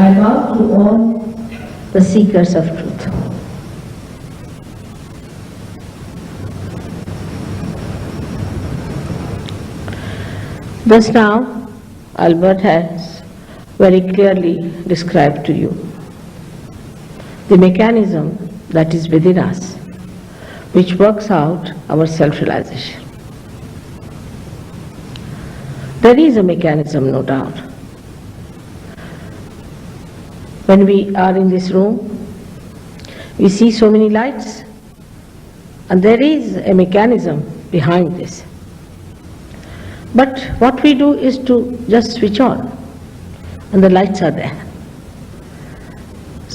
I vow to all the seekers of truth. Thus now, Albert has very clearly described to you the mechanism that is within us, which works out our self-realization. There is a mechanism, no doubt. When we are in this room, we see so many lights, and there is a mechanism behind this. But what we do is to just switch on, and the lights are there.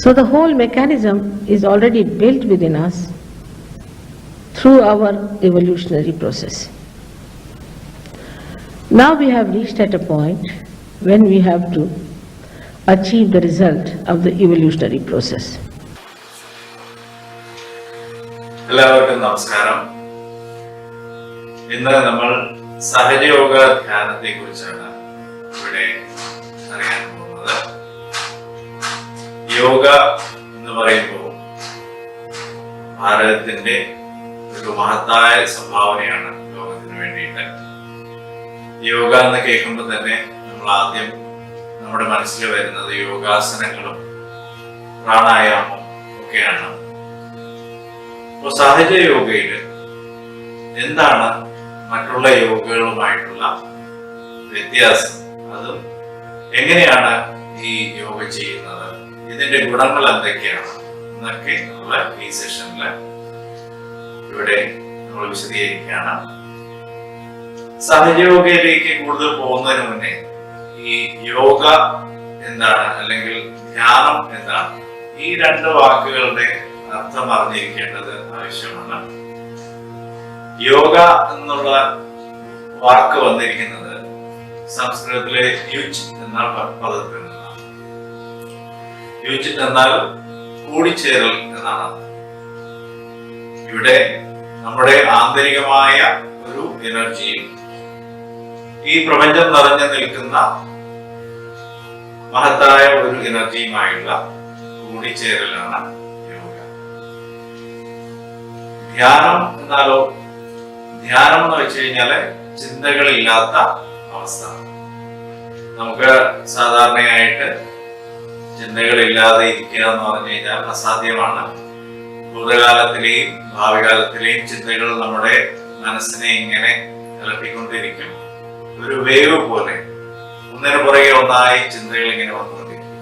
So the whole mechanism is already built within us through our evolutionary process. Now we have reached at a point when we have to achieve the result of the evolutionary process. എല്ലാവർക്കും നമസ്കാരം. ഇന്ന് നമ്മൾ സഹജയോഗ ധ്യാനത്തെ കുറിച്ചാണ് ഇവിടെ അറിയാൻ പോകുന്നത്. യോഗ എന്ന് പറയുമ്പോൾ ഭാരതത്തിന്റെ ഒരു മഹത്തായ സംഭാവനയാണ് ലോകത്തിന് വേണ്ടിയിട്ട്. യോഗ എന്ന് കേൾക്കുമ്പോൾ തന്നെ നമ്മൾ ആദ്യം നമ്മുടെ മനസ്സിൽ വരുന്നത് യോഗാസനങ്ങളും പ്രാണായാമവും ഒക്കെയാണ്. അപ്പോൾ സഹജ യോഗയില് എന്താണ് മറ്റുള്ള യോഗകളുമായിട്ടുള്ള വ്യത്യാസം, അതും എങ്ങനെയാണ് ഈ യോഗ ചെയ്യുന്നത്, ഇതിന്റെ ഗുണങ്ങൾ എന്തൊക്കെയാണ് എന്നൊക്കെ നമ്മൾ ഈ സെഷനില് ഇവിടെ നമ്മൾ വിശദീകരിക്കുകയാണ്. സഹജയോഗയിലേക്ക് കൂടുതൽ പോകുന്നതിന് മുന്നേ ഈ യോഗ എന്താണ് അല്ലെങ്കിൽ ധ്യാനം എന്താണ്, ഈ രണ്ട് വാക്കുകളുടെ അർത്ഥം അറിഞ്ഞിരിക്കേണ്ടത് ആവശ്യമാണ്. യോഗ എന്നുള്ള വാക്ക് വന്നിരിക്കുന്നത് സംസ്കൃതത്തിലെ യുജ് എന്ന പദത്തിൽ നിന്നാണ്. യുജ് എന്നാൽ കൂടിച്ചേരൽ എന്നാണ്. ഇവിടെ നമ്മുടെ ആന്തരികമായ ഒരു എനർജിയും ഈ പ്രപഞ്ചം നിറഞ്ഞു നിൽക്കുന്ന മഹത്തായ ഒരു എനർജിയുമായുള്ള കൂടിച്ചേരലാണ് യോഗ. ധ്യാനം എന്നാലോ, ധ്യാനം എന്ന് വെച്ച് കഴിഞ്ഞാല് ചിന്തകളില്ലാത്ത അവസ്ഥ. നമുക്ക് സാധാരണയായിട്ട് ചിന്തകളില്ലാതെ ഇരിക്കുക എന്ന് പറഞ്ഞു കഴിഞ്ഞാൽ അസാധ്യമാണ്. ഭൂതകാലത്തിലെയും ഭാവി കാലത്തിലെയും ചിന്തകൾ നമ്മുടെ മനസ്സിനെ ഇങ്ങനെ അലട്ടിക്കൊണ്ടിരിക്കും. ഒരു വേവ് പോലെ ഒന്നിനു പുറകെ ഒന്നായി ചിന്തകൾ ഇങ്ങനെ വന്നുകൊണ്ടിരിക്കും.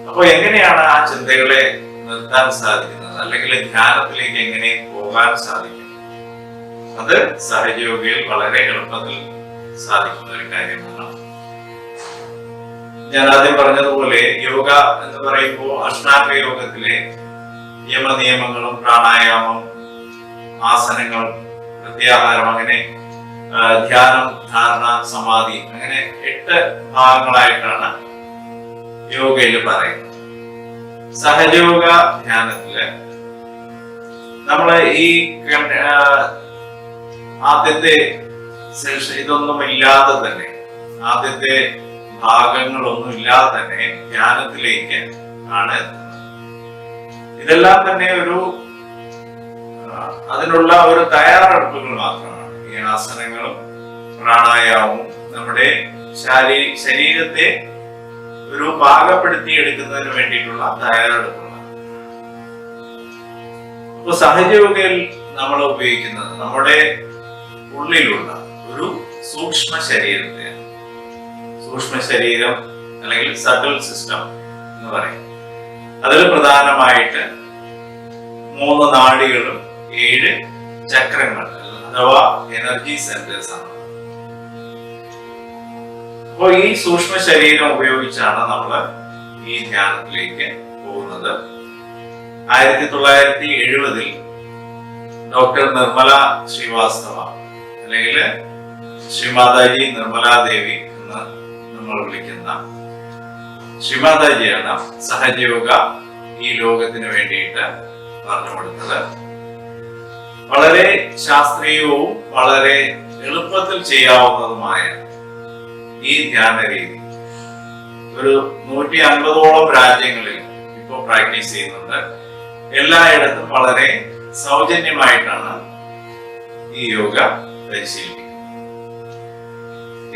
അപ്പൊ എങ്ങനെയാണ് ആ ചിന്തകളെ നിർത്താൻ സാധിക്കുന്നത്, അല്ലെങ്കിൽ ധ്യാനത്തിലേക്ക് എങ്ങനെ പോകാൻ സാധിക്കും? അത് സഹജയോഗയിൽ വളരെ എളുപ്പത്തിൽ സാധിക്കുന്ന ഒരു കാര്യമാണ്. ഞാൻ ആദ്യം പറഞ്ഞതുപോലെ യോഗ എന്ന് പറയുമ്പോൾ അഷ്ടാംഗ യോഗത്തിലെ യമനിയമങ്ങളും പ്രാണായാമം, ആസനങ്ങൾ, പ്രത്യാഹാരം, അങ്ങനെ ധ്യാനം, ധാരണ, സമാധി, അങ്ങനെ 8 ഭാഗങ്ങളായിട്ടാണ് യോഗയിൽ പറയുന്നത്. സഹജയോഗ ധ്യാനത്തില് നമ്മള് ഈ ആദ്യത്തെ ഇതൊന്നും ഇല്ലാതെ തന്നെ, ആദ്യത്തെ ഭാഗങ്ങളൊന്നും ഇല്ലാതെ തന്നെ ധ്യാനത്തിലേക്ക് ആണ് എത്തുന്നത്. ഇതെല്ലാം തന്നെ അതിനുള്ള ഒരു തയ്യാറെടുപ്പുകൾ മാത്രമാണ്. ഈ ആസനങ്ങളും പ്രാണായാമവും നമ്മുടെ ശരീരത്തെ ഒരു പാകപ്പെടുത്തി എടുക്കുന്നതിന് വേണ്ടിയിട്ടുള്ള തയ്യാറെടുപ്പുകളാണ്. അപ്പൊ സഹജയോഗയിൽ നമ്മൾ ഉപയോഗിക്കുന്നത് നമ്മുടെ ഉള്ളിലുള്ള ഒരു സൂക്ഷ്മ ശരീരത്തെ, സൂക്ഷ്മ ശരീരം അല്ലെങ്കിൽ സട്ടിൽ സിസ്റ്റം എന്ന് പറയും. അതിൽ പ്രധാനമായിട്ട് 3 നാഡികളും 7 ചക്രങ്ങൾ അഥവാ എനർജി സെന്റേഴ്സ് ആണ്. അപ്പോൾ ഈ സൂക്ഷ്മ ശരീരം ഉപയോഗിച്ചാണ് നമ്മൾ ഈ ധ്യാനത്തിലേക്ക് പോകുന്നത്. 1970 ഡോക്ടർ നിർമ്മല ശ്രീവാസ്തവ, അല്ലെങ്കിൽ ശ്രീമാതാജി നിർമ്മലാദേവി എന്ന് നമ്മൾ വിളിക്കുന്ന ശ്രീമാതാജിയാണ് സഹജയോഗ ഈ ലോകത്തിന് വേണ്ടിയിട്ട് പറഞ്ഞു കൊടുത്തത്. വളരെ ശാസ്ത്രീയവും വളരെ എളുപ്പത്തിൽ ചെയ്യാവുന്നതുമായ ഈ ധ്യാന രീതി ഒരു 150ഓളം രാജ്യങ്ങളിൽ ഇപ്പോൾ പ്രാക്ടീസ് ചെയ്യുന്നുണ്ട്. എല്ലായിടത്തും വളരെ സൗജന്യമായിട്ടാണ് ഈ യോഗ പരിശീലിക്കുന്നത്.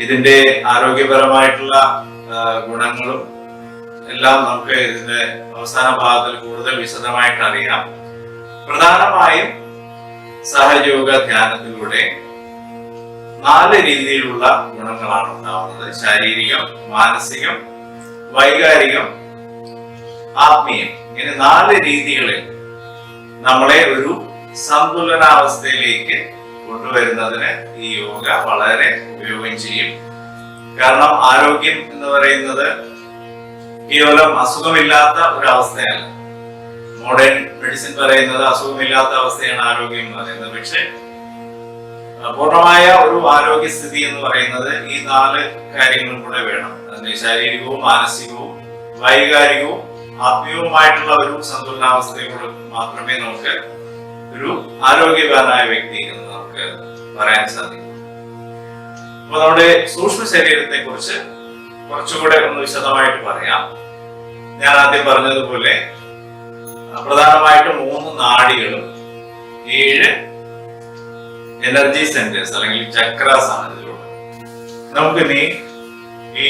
ഇതിന്റെ ആരോഗ്യപരമായിട്ടുള്ള ഗുണങ്ങളും എല്ലാം നമുക്ക് ഇതിന്റെ അവസാന ഭാഗത്തിൽ കൂടുതൽ വിശദമായിട്ട് അറിയാം. പ്രധാനമായും സഹയോഗ ധ്യാനത്തിലൂടെ 4 രീതിയിലുള്ള ഗുണങ്ങളാണ് ഉണ്ടാവുന്നത്: ശാരീരികം, മാനസികം, വൈകാരികം, ആത്മീയം. ഇങ്ങനെ 4 രീതികളിൽ നമ്മളെ ഒരു സന്തുലനാവസ്ഥയിലേക്ക് കൊണ്ടുവരുന്നതിന് ഈ യോഗ വളരെ ഉപയോഗം ചെയ്യും. കാരണം ആരോഗ്യം എന്ന് പറയുന്നത് കേവലം അസുഖമില്ലാത്ത ഒരു അവസ്ഥയല്ല. മോഡേൺ മെഡിസിൻ പറയുന്നത് അസുഖമില്ലാത്ത അവസ്ഥയാണ് ആരോഗ്യം എന്ന് പറയുന്നത്. പക്ഷെ പൂർണ്ണമായ ഒരു ആരോഗ്യസ്ഥിതി എന്ന് പറയുന്നത് ഈ 4 കാര്യങ്ങളും കൂടെ വേണം. അതിന്റെ ശാരീരികവും മാനസികവും വൈകാരികവും ആത്മീയവുമായിട്ടുള്ള ഒരു സന്തുലനാവസ്ഥയോട് മാത്രമേ നമുക്ക് ഒരു ആരോഗ്യവാനായ വ്യക്തി എന്ന് നമുക്ക് പറയാൻ സാധിക്കും. അപ്പൊ നമ്മുടെ സൂക്ഷ്മ ശരീരത്തെ കുറിച്ച് കുറച്ചുകൂടെ ഒന്ന് വിശദമായിട്ട് പറയാം. ഞാൻ ആദ്യം പറഞ്ഞതുപോലെ പ്രധാനമായിട്ട് 3 നാഡികളും 7 എനർജി സെന്റേഴ്സ് അല്ലെങ്കിൽ ചക്രാസ് ആണ് ഇതിലുള്ളത്. നമുക്കിനി ഈ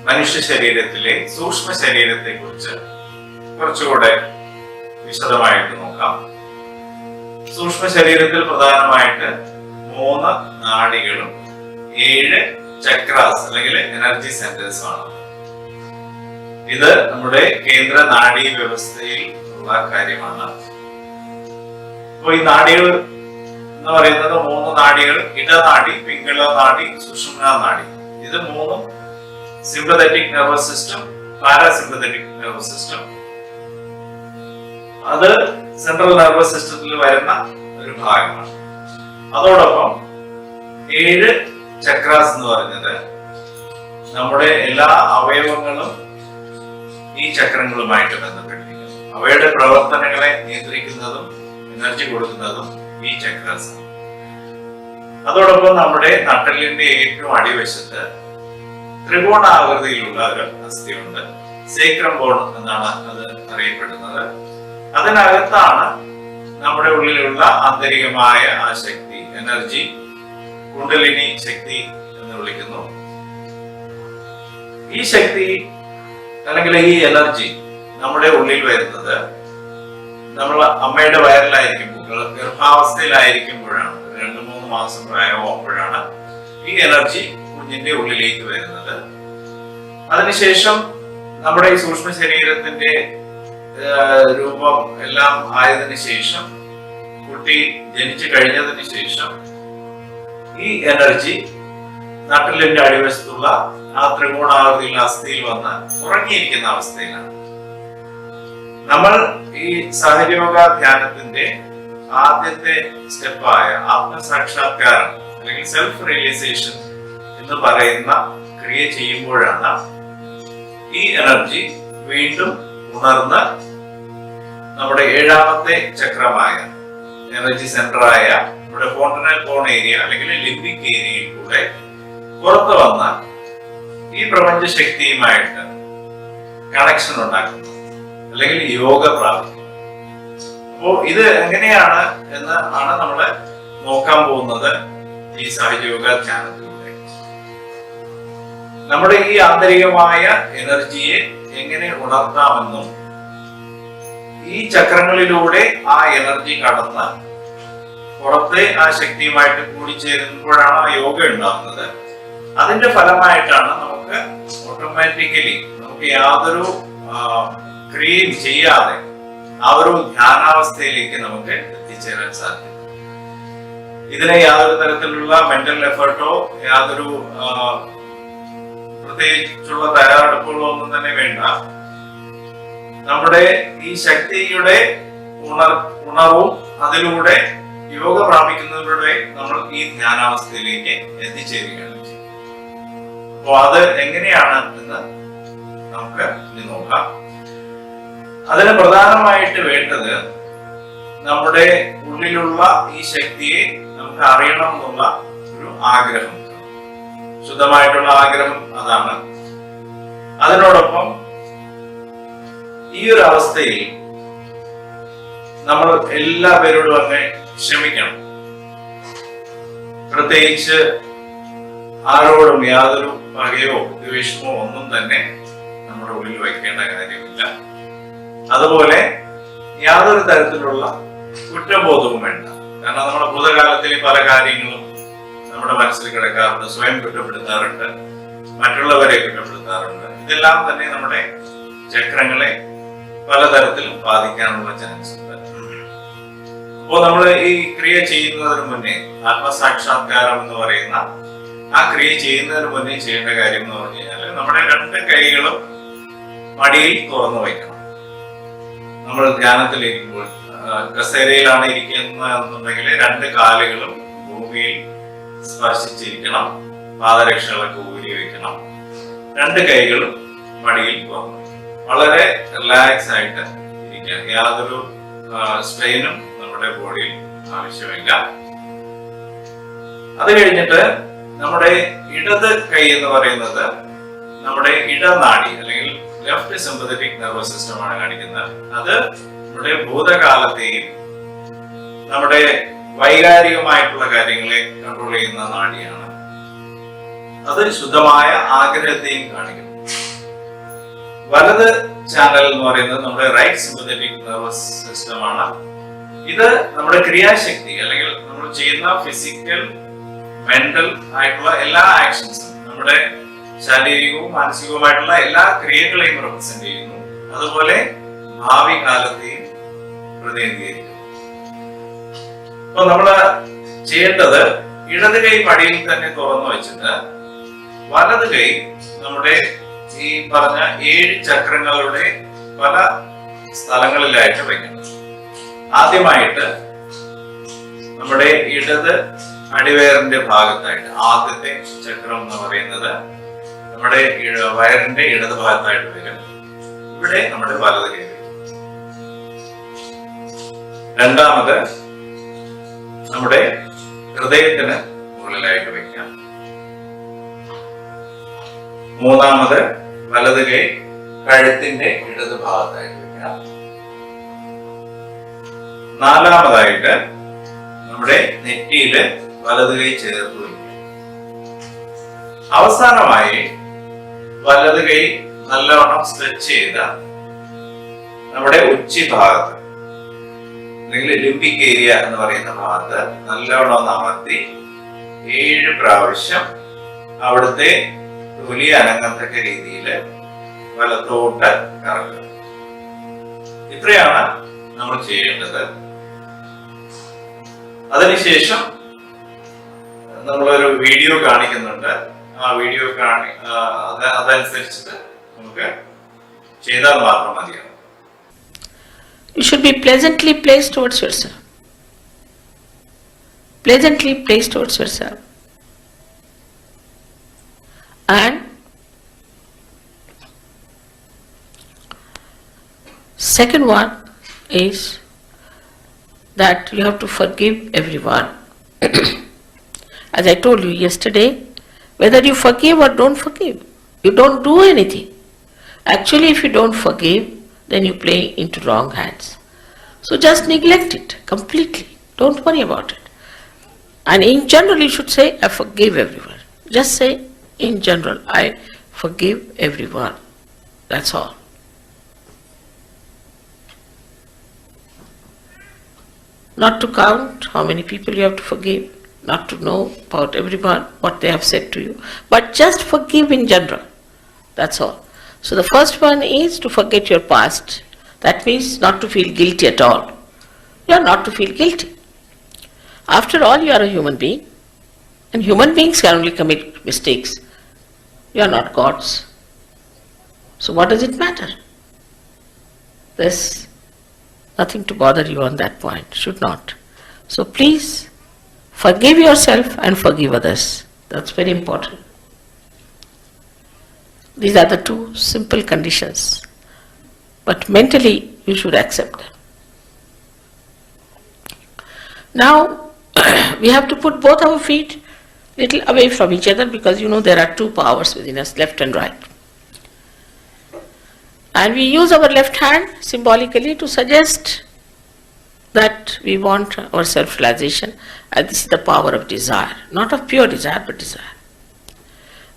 മനുഷ്യ ശരീരത്തിലെ സൂക്ഷ്മ ശരീരത്തെ കുറിച്ച് കുറച്ചുകൂടെ വിശദമായിട്ട് നോക്കാം. സൂക്ഷ്മ ശരീരത്തിൽ പ്രധാനമായിട്ട് 3 നാഡികളും 7 ചക്രാസ് അല്ലെങ്കിൽ എനർജി സെന്റേഴ്സ് ആണ്. ഇത് നമ്മുടെ കേന്ദ്ര നാഡീ വ്യവസ്ഥയിൽ ഉള്ള കാര്യമാണ്. അപ്പൊ ഈ നാഡികൾ എന്ന് പറയുന്നത് 3 നാഡികൾ: ഇടനാഡി, പിംഗള നാഡി, സുഷുമ്നാ നാഡി. ഇത് 3 sympathetic nervous system, parasympathetic nervous system. അത് സെൻട്രൽ നെർവസ് സിസ്റ്റത്തിൽ വരുന്ന ഒരു ഭാഗമാണ്. അതോടൊപ്പം 7 ചക്രാസ് എന്ന് പറഞ്ഞത് നമ്മുടെ എല്ലാ അവയവങ്ങളും ഈ ചക്രങ്ങളുമായിട്ട് ബന്ധപ്പെട്ടിരിക്കുന്നു. അവയുടെ പ്രവർത്തനങ്ങളെ നിയന്ത്രിക്കുന്നതും എനർജി കൊടുക്കുന്നതും ഈ ചക്രാസ്. അതോടൊപ്പം നമ്മുടെ നട്ടെല്ലിന്റെ ഏറ്റവും അടിവശത്ത് ത്രികോണാകൃതിയിലുള്ള ഒരു അസ്ഥിയുണ്ട്. സേക്രം ബോൺ എന്നാണ് അത് അറിയപ്പെടുന്നത്. അതിനകത്താണ് നമ്മുടെ ഉള്ളിലുള്ള ആന്തരികമായ ആ ശക്തി, എനർജി, കുണ്ടലിനി ശക്തി എന്ന് വിളിക്കുന്നു. ഈ ശക്തി അല്ലെങ്കിൽ ഈ എനർജി നമ്മുടെ ഉള്ളിൽ വരുന്നത് നമ്മൾ അമ്മയുടെ വയറിലായിരിക്കുമ്പോൾ, ഗർഭാവസ്ഥയിലായിരിക്കുമ്പോഴാണ്, 2-3 മാസം പ്രായമാകുമ്പോഴാണ് ഈ എനർജി കുഞ്ഞിന്റെ ഉള്ളിലേക്ക് വരുന്നത്. അതിനുശേഷം നമ്മുടെ ഈ സൂക്ഷ്മ ശരീരത്തിന്റെ രൂപം എല്ലാം ആയതിനു ശേഷം, കുട്ടി ജനിച്ചു കഴിഞ്ഞതിന് ശേഷം ഈ എനർജി നട്ടെല്ലിന്റെ അടിവശത്തുള്ള ആ ത്രികോണാകൃതിയിലുള്ള അസ്ഥിയിൽ വന്ന് ഉറങ്ങിയിരിക്കുന്ന അവസ്ഥയിലാണ്. നമ്മൾ ഈ സഹയോഗ ധ്യാനത്തിന്റെ ആദ്യത്തെ സ്റ്റെപ്പായ ആത്മസാക്ഷാത്കാരം അല്ലെങ്കിൽ സെൽഫ് റിയലൈസേഷൻ എന്ന് പറയുന്ന ക്രിയ ചെയ്യുമ്പോഴാണ് ഈ എനർജി വീണ്ടും ഉണർന്ന് നമ്മുടെ 7ാമത്തെ ചക്രമായ എനർജി സെന്ററായ നമ്മുടെ ഫോണ്ടനൽ ബോൺ ഏരിയ അല്ലെങ്കിൽ ലിംബിക് ഏരിയയിൽ കൂടെ പുറത്തു വന്ന ഈ പ്രപഞ്ച ശക്തിയുമായിട്ട് കണക്ഷൻ ഉണ്ടാക്കുന്നു, അല്ലെങ്കിൽ യോഗ പ്രാപിക്കുന്നു. അപ്പോ ഇത് എങ്ങനെയാണ് എന്ന് ആണ് നമ്മൾ നോക്കാൻ പോകുന്നത് ഈ സഹയോഗ ധ്യാനത്തിലൂടെ. നമ്മുടെ ഈ ആന്തരികമായ എനർജിയെ എങ്ങനെ ഉണർത്താമെന്നും ഈ ചക്രങ്ങളിലൂടെ ആ എനർജി കടന്ന് പുറത്തെ ആ ശക്തിയുമായിട്ട് കൂടിച്ചേരുമ്പോഴാണ് ആ യോഗ ഉണ്ടാകുന്നത്. അതിന്റെ ഫലമായിട്ടാണ് നമുക്ക് ഓട്ടോമാറ്റിക്കലി നമുക്ക് യാതൊരു ക്രിയയും ചെയ്യാതെ ആ ഒരു ധ്യാനാവസ്ഥയിലേക്ക് നമുക്ക് എത്തിച്ചേരാൻ സാധിക്കും. ഇതിനെ യാതൊരു തരത്തിലുള്ള മെന്റൽ എഫേർട്ടോ യാതൊരു പ്രത്യേകിച്ചുള്ള തയ്യാറെടുപ്പുകളോ ഒന്നും തന്നെ വേണ്ട. നമ്മുടെ ഈ ശക്തിയുടെ ഉണർവും അതിലൂടെ യോഗ പ്രാപിക്കുന്നതിലൂടെ നമ്മൾ ഈ ധ്യാനാവസ്ഥയിലേക്ക് എത്തിച്ചേരുകയാണ്. അപ്പൊ അത് എങ്ങനെയാണ് എന്ന് നമുക്ക് ഇനി നോക്കാം. അതിന് പ്രധാനമായിട്ട് വേണ്ടത് നമ്മുടെ ഉള്ളിലുള്ള ഈ ശക്തിയെ നമുക്ക് അറിയണം എന്നുള്ള ഒരു ആഗ്രഹം, ശുദ്ധമായിട്ടുള്ള ആഗ്രഹം. അതാണ് അതിനോടൊപ്പം ഈ ഒരു അവസ്ഥയിൽ നമ്മൾ എല്ലാവരോടും അങ്ങ് ക്ഷമിക്കണം. പ്രത്യേകിച്ച് ആരോടും യാതൊരു പകയോ ദ്വേഷമോ ഒന്നും തന്നെ നമ്മുടെ ഉള്ളിൽ വയ്ക്കേണ്ട കാര്യമില്ല. അതുപോലെ യാതൊരു തരത്തിലുള്ള കുറ്റബോധവും വേണ്ട. കാരണം നമ്മുടെ ഭൂതകാലത്തിലെ പല കാര്യങ്ങളും നമ്മുടെ മനസ്സിൽ കിടക്കാറുണ്ട്. സ്വയം കുറ്റപ്പെടുത്താറുണ്ട്, മറ്റുള്ളവരെ കുറ്റപ്പെടുത്താറുണ്ട്. ഇതെല്ലാം തന്നെ നമ്മുടെ ചക്രങ്ങളെ പലതരത്തിലും ബാധിക്കാനുള്ള ചാൻസ് ഉണ്ട്. അപ്പോൾ നമ്മൾ ഈ ക്രിയ ചെയ്യുന്നതിന് മുന്നേ ആത്മസാക്ഷാത്കാരം എന്ന് പറയുന്ന ആ ക്രിയ ചെയ്യുന്നതിന് മുന്നേ ചെയ്യേണ്ട കാര്യം എന്ന് പറഞ്ഞു കഴിഞ്ഞാൽ നമ്മുടെ രണ്ട് കൈകളും മടിയിൽ തുറന്നു വയ്ക്കണം. നമ്മൾ ധ്യാനത്തിലിരിക്കുമ്പോൾ കസേരയിലാണ് ഇരിക്കുന്നതെന്നുണ്ടെങ്കിൽ രണ്ട് കാലുകളും ഭൂമിയിൽ സ്പർശിച്ചിരിക്കണം. പാദരക്ഷകളൊക്കെ ഊരി വെക്കണം. രണ്ട് കൈകളും മടിയിൽ തുറന്നു വളരെ റിലാക്സ് ആയിട്ട് ഇരിക്കുക. യാതൊരു സ്ട്രെയിനും നമ്മുടെ ബോഡിയിൽ ആവശ്യമില്ല. അത് കഴിഞ്ഞിട്ട് നമ്മുടെ ഇടത് കൈ എന്ന് പറയുന്നത് നമ്മുടെ ഇടനാഡി അല്ലെങ്കിൽ ലെഫ്റ്റ് സിമ്പത്തറ്റിക് നെർവസ് സിസ്റ്റമാണ് കാണിക്കുന്നത്. അത് നമ്മുടെ ഭൂതകാലത്തെയും നമ്മുടെ വൈകാരികമായിട്ടുള്ള കാര്യങ്ങളെ കൺട്രോൾ ചെയ്യുന്ന നാഡിയാണ്. അത് ശുദ്ധമായ ആഗ്രഹത്തെയും കാണിക്കുന്നു. വലത് ചാനൽ എന്ന് പറയുന്നത് നമ്മുടെ റൈറ്റ് സിമ്പത്തറ്റിക് നെർവസ് സിസ്റ്റമാണ്. ഇത് നമ്മുടെ ക്രിയാശക്തി അല്ലെങ്കിൽ നമ്മൾ ചെയ്യുന്ന ഫിസിക്കൽ മെന്റൽ ആയിട്ടുള്ള എല്ലാ ആക്ഷൻസും നമ്മുടെ ശാരീരികവും മാനസികവുമായിട്ടുള്ള എല്ലാ ക്രിയകളെയും റെപ്രസെന്റ് ചെയ്യുന്നു. അതുപോലെ ഭാവി കാലത്തെയും പ്രതിനിധീകരിക്കുന്നു. അപ്പൊ നമ്മള് ചെയ്യേണ്ടത് ഇടത് കൈ മടിയിൽ തന്നെ തുറന്നു വെച്ചിട്ട് വലത് കൈ നമ്മുടെ ഈ പറഞ്ഞ 7 ചക്രങ്ങളുടെ പല സ്ഥലങ്ങളിലായിട്ട് വയ്ക്കണം. ആദ്യമായിട്ട് നമ്മുടെ ഇടത് അടിവയറിന്റെ ഭാഗത്തായിട്ട് ആദ്യത്തെ ചക്രം എന്ന് പറയുന്നത് നമ്മുടെ വയറിന്റെ ഇടത് ഭാഗത്തായിട്ട് വരും. ഇവിടെ നമ്മുടെ വലത് കൈ വരും. രണ്ടാമത് നമ്മുടെ ഹൃദയത്തിന് മുകളിലായിട്ട് വയ്ക്കാം. മൂന്നാമത് വലത് കൈ കഴുത്തിന്റെ ഇടത് ഭാഗത്തായിട്ട് വയ്ക്കാം. നാലാമതായിട്ട് നമ്മുടെ നെറ്റിയില് വലത് കൈ ചേർത്ത് വയ്ക്കുക. അവസാനമായി വലത് കൈ നല്ലവണ്ണം സ്ട്രെച്ച് ചെയ്ത നമ്മുടെ ഉച്ചി ഭാഗത്ത് അല്ലെങ്കിൽ ലിംബിക് ഏരിയ എന്ന് പറയുന്ന ഭാഗത്ത് നല്ലവണ്ണം ഒന്ന് അമർത്തി 7 പ്രാവശ്യം അവിടുത്തെ തൊലി അനങ്ങത്തക്ക രീതിയിൽ വലത്തോട്ട് കറങ്ങുക. ഇത്രയാണ് നമ്മൾ ചെയ്യേണ്ടത്. അതിനുശേഷം നമ്മളൊരു വീഡിയോ കാണിക്കുന്നുണ്ട്. ആ വീഡിയോ അതനുസരിച്ചിട്ട് നമുക്ക് ചെയ്താൽ മാത്രം മതിയാവും. You should be pleasantly placed towards yourself. Pleasantly placed towards yourself. And second one is that you have to forgive everyone. As I told you yesterday, whether you forgive or don't forgive, you don't do anything. Actually, if you don't forgive, then you play into wrong hands. So just neglect it completely. Don't worry about it. And in general, you should say, I forgive everyone. Just say, in general, I forgive everyone. That's all. Not to count how many people you have to forgive, not to know about everyone, what they have said to you, but just forgive in general. That's all. So the first one is to forget your past. That means not to feel guilty at all. You are not to feel guilty. After all, you are a human being, and human beings can only commit mistakes. You are not gods. So what does it matter? There's nothing to bother you on that point. Should not. So please forgive yourself and forgive others. That's very important. These are the 2 simple conditions. But mentally, you should accept them. Now, we have to put both our feet little away from each other because you know there are 2 powers within us, left and right. And we use our left hand symbolically to suggest that we want our self-realization, and this is the power of desire, not of pure desire, but desire.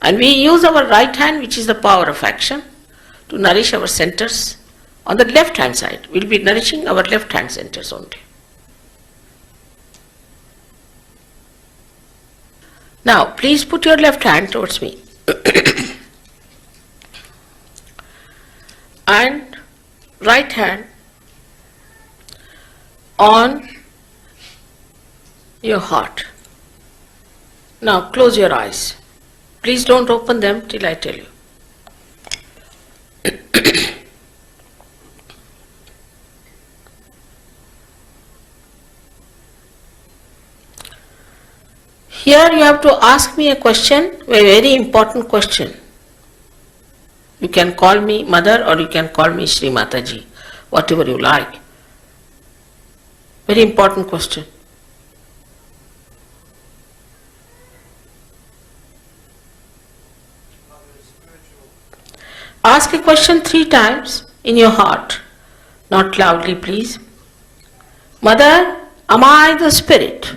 And we use our right hand, which is the power of action, to nourish our centers. On the left hand side, we will be nourishing our left hand centers only. Now, please put your left hand towards me. And right hand on your heart. Now close your eyes. Please don't open them till I tell you. Here you have to ask me a question, a very important question. You can call me Mother or you can call me Shri Mataji, whatever you like. Very important question. Ask a question 3 times in your heart, not loudly please. Mother, am I the spirit?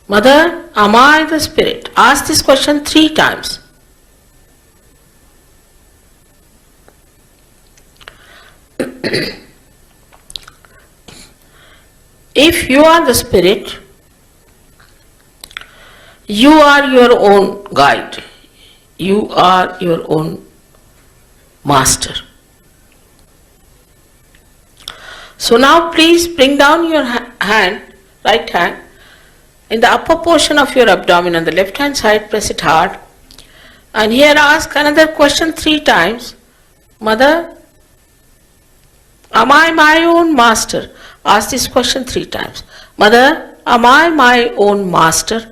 Mother, am I the spirit? Ask this question 3 times. If you are the spirit, you are your own guide. You are your own master. So now please bring down your hand, right hand, in the upper portion of your abdomen on the left hand side, press it hard. And here ask another question 3 times. Mother, am I my own master? Ask this question 3 times. Mother, am I my own master?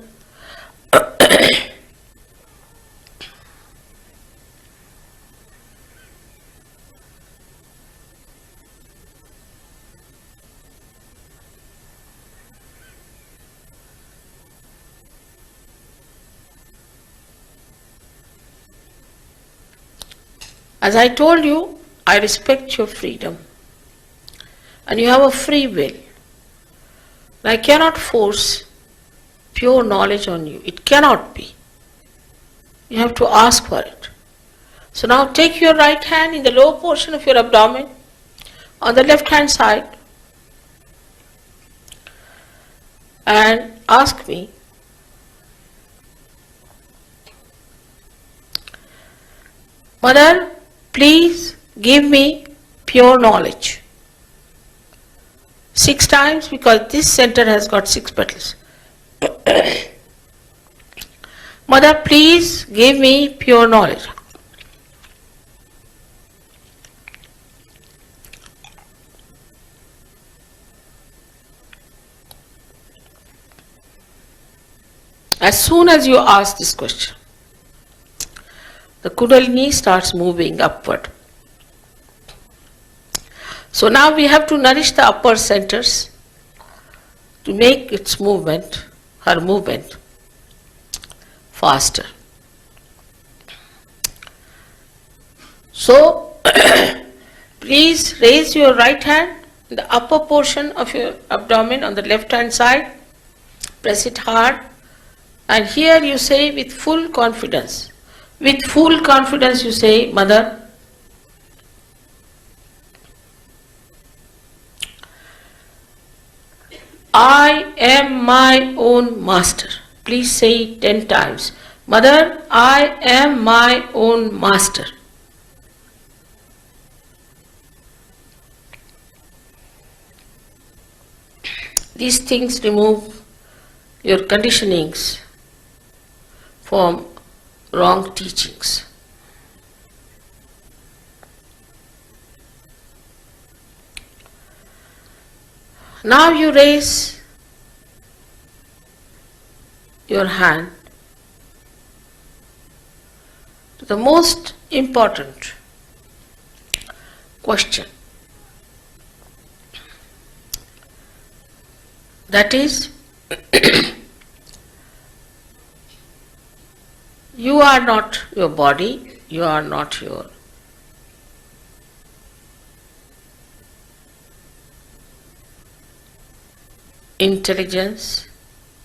As I told you, I respect your freedom. And you have a free will. I cannot force pure knowledge on you. It cannot be. You have to ask for it. So now take your right hand in the lower portion of your abdomen on the left hand side and ask me, Mother, please give me pure knowledge. 6 times, because this center has got 6 petals. Mother, please give me pure knowledge. As soon as you ask this question, the Kundalini starts moving upward. So now we have to nourish the upper centers to make its movement, her movement, faster. So please raise your right hand in the upper portion of your abdomen on the left hand side, press it hard, and here you say with full confidence. With full confidence you say, Mother, I am my own master. Please say it 10 times. Mother, I am my own master. These things remove your conditionings from wrong teachings. Now you raise your hand to the most important question. That is, you are not your body, you are not your intelligence,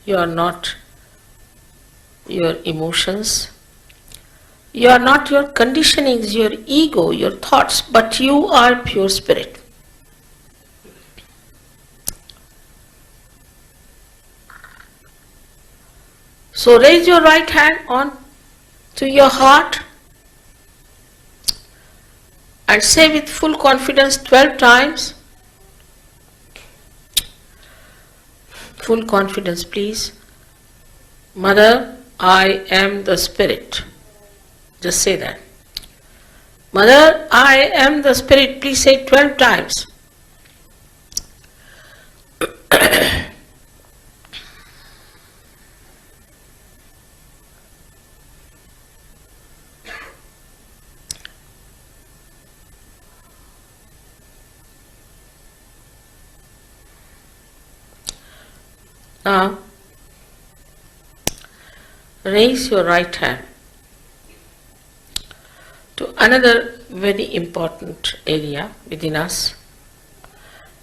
you are not your emotions, you are not your conditionings, your ego, your thoughts, but you are pure spirit. So raise your right hand on to your heart and say with full confidence 12 times. Full confidence, please. Mother, I am the spirit. Just say that. Mother, I am the spirit. Please say 12 times. Now, raise your right hand to another very important area within us,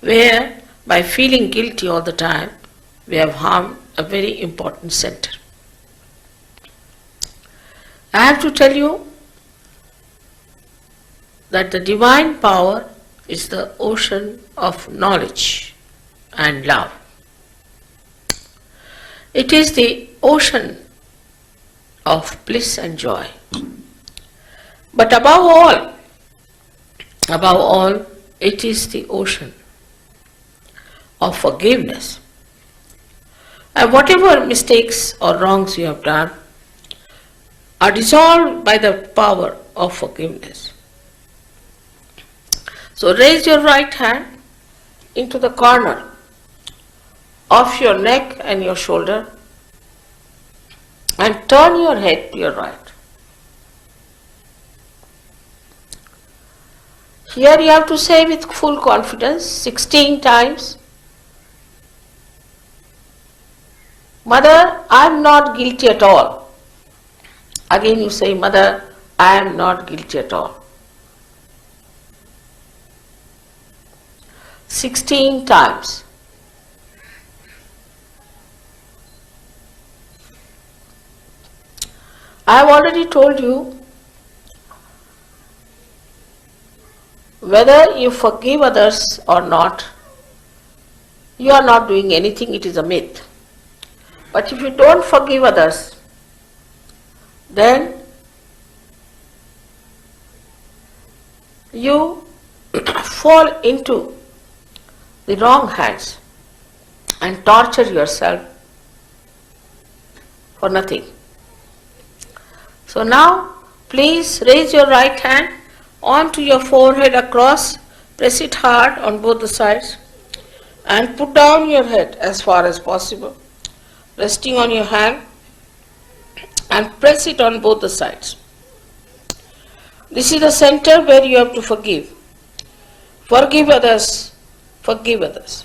where by feeling guilty all the time, we have harmed a very important center. I have to tell you that the divine power is the ocean of knowledge and love. It is the ocean of bliss and joy. But above all, it is the ocean of forgiveness. And whatever mistakes or wrongs you have done are dissolved by the power of forgiveness. So raise your right hand into the corner of your neck and your shoulder and turn your head to your right. Here you have to say with full confidence 16 times, Mother, I am not guilty at all. Again you say, Mother, I am not guilty at all. 16 times. I have already told you, whether you forgive others or not, you are not doing anything, it is a myth. But if you don't forgive others, then you fall into the wrong hands and torture yourself for nothing. So now, please raise your right hand onto your forehead across, press it hard on both the sides and put down your head as far as possible, resting on your hand, and press it on both the sides. This is the center where you have to forgive. Forgive others, forgive others.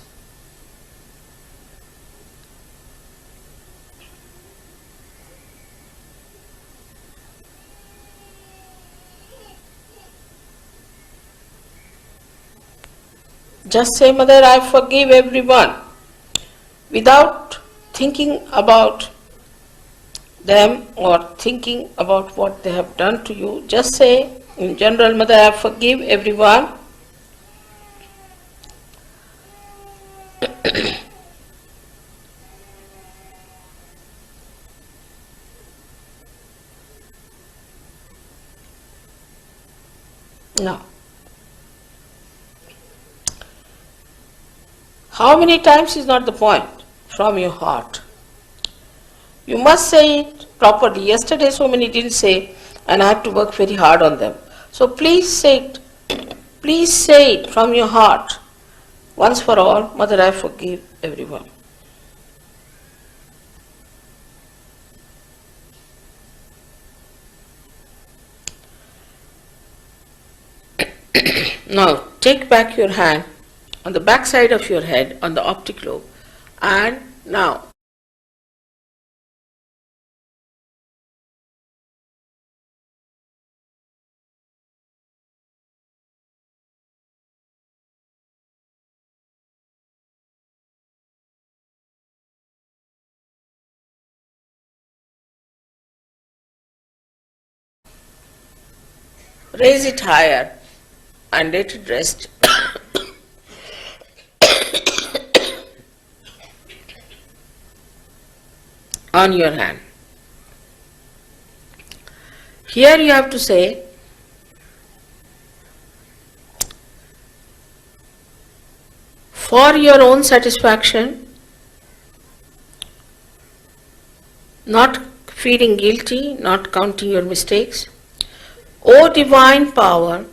Just say, Mother, I forgive everyone, without thinking about them or thinking about what they have done to you. Just say, in general, Mother, I forgive everyone. Now, how many times is not the point, from your heart. You must say it properly. Yesterday so many didn't say, and I have to work very hard on them. So please say it. Please say it from your heart. Once for all, Mother, I forgive everyone. Now, take back your hand on the back side of your head, on the optic lobe, and now Raise it higher and let it rest on your hand. Here you have to say, for your own satisfaction, not feeling guilty, not counting your mistakes. O divine power,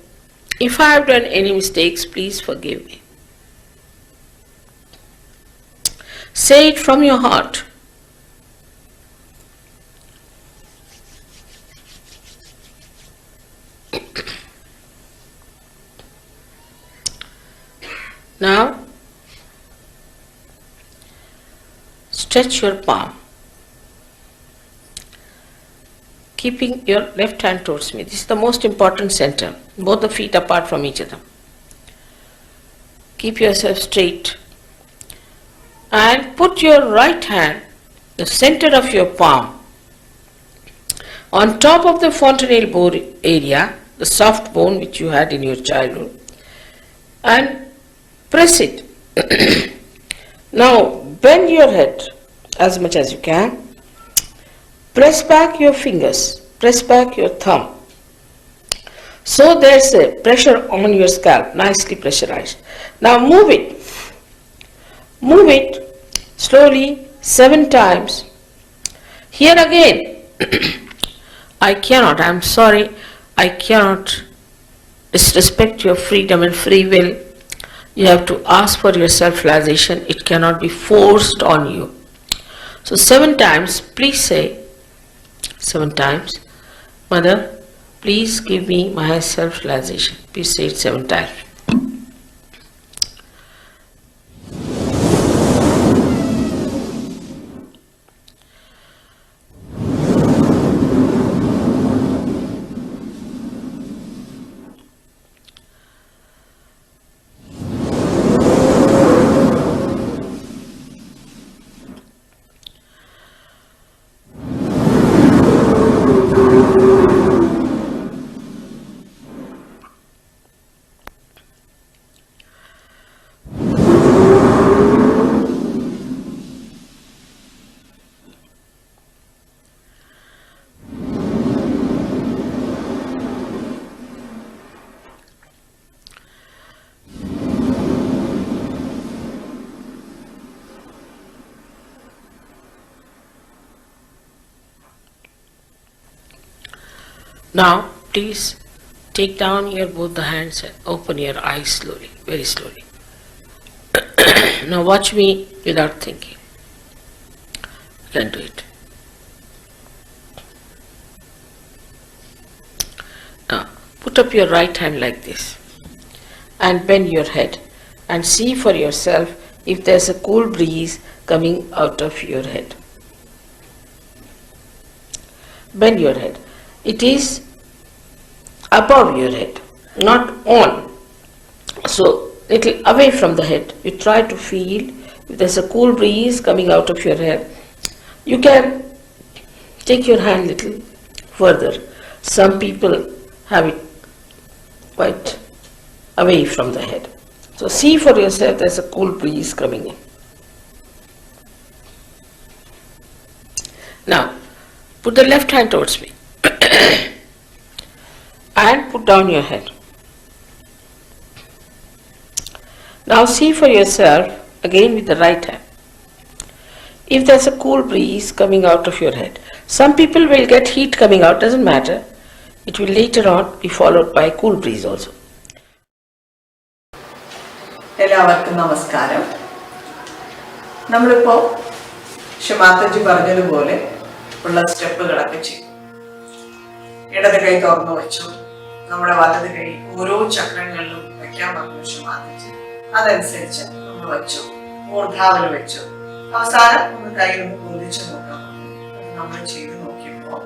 if I have done any mistakes, please forgive me. Say it from your heart. Now, stretch your palm, keeping your left hand towards me. This is the most important center, both the feet apart from each other. Keep yourself straight and put your right hand, the center of your palm, on top of the fontanelle bone area, the soft bone which you had in your childhood, and press it. Now bend your head as much as you can. Press back your fingers, press back your thumb. So there's a pressure on your scalp, nicely pressurized. Now move it. Move it slowly 7 times. Here again, I'm sorry, I cannot disrespect your freedom and free will. You have to ask for your self-realization. It cannot be forced on you. So 7 times, please say 7 times, Mother, please give me my self-realization. Please say it 7 times. Now, please take down your both the hands and open your eyes slowly, very slowly. Now watch me without thinking. You can do it. Now, put up your right hand like this and bend your head and see for yourself if there's a cool breeze coming out of your head. Bend your head. It is above your head, not on. So, little away from the head. You try to feel if there's a cool breeze coming out of your head. You can take your hand little further. Some people have it quite away from the head. So see for yourself there's a cool breeze coming in. Now, put the left hand towards me and put down your head. Now see for yourself again with the right hand if there's a cool breeze coming out of your head. Some people will get heat coming out, doesn't matter. It will later on be followed by cool breeze also. എല്ലാവർക്കും നമസ്കാരം. നമ്മളിപ്പോൾ ക്ഷമാത്തജി പറഞ്ഞതുപോലെ ഉള്ള സ്റ്റെപ്പുകളൊക്കെ ചെയ്യും. ഇടത് കൈ തുറന്നു വെച്ചു, നമ്മുടെ വലത് കൈ ഓരോ ചക്രങ്ങളിലും വെക്കാൻ പറഞ്ഞു ക്ഷമാത്തജി. അതനുസരിച്ച് നമ്മൾ വെച്ചു, മൂർധാവിൽ വെച്ചു. അവസാനം ഒന്ന് കൈ ഒന്ന് പൊന്തിച്ച് നോക്കാൻ പറഞ്ഞു. അത് നമ്മൾ ചെയ്ത് നോക്കിയപ്പോൾ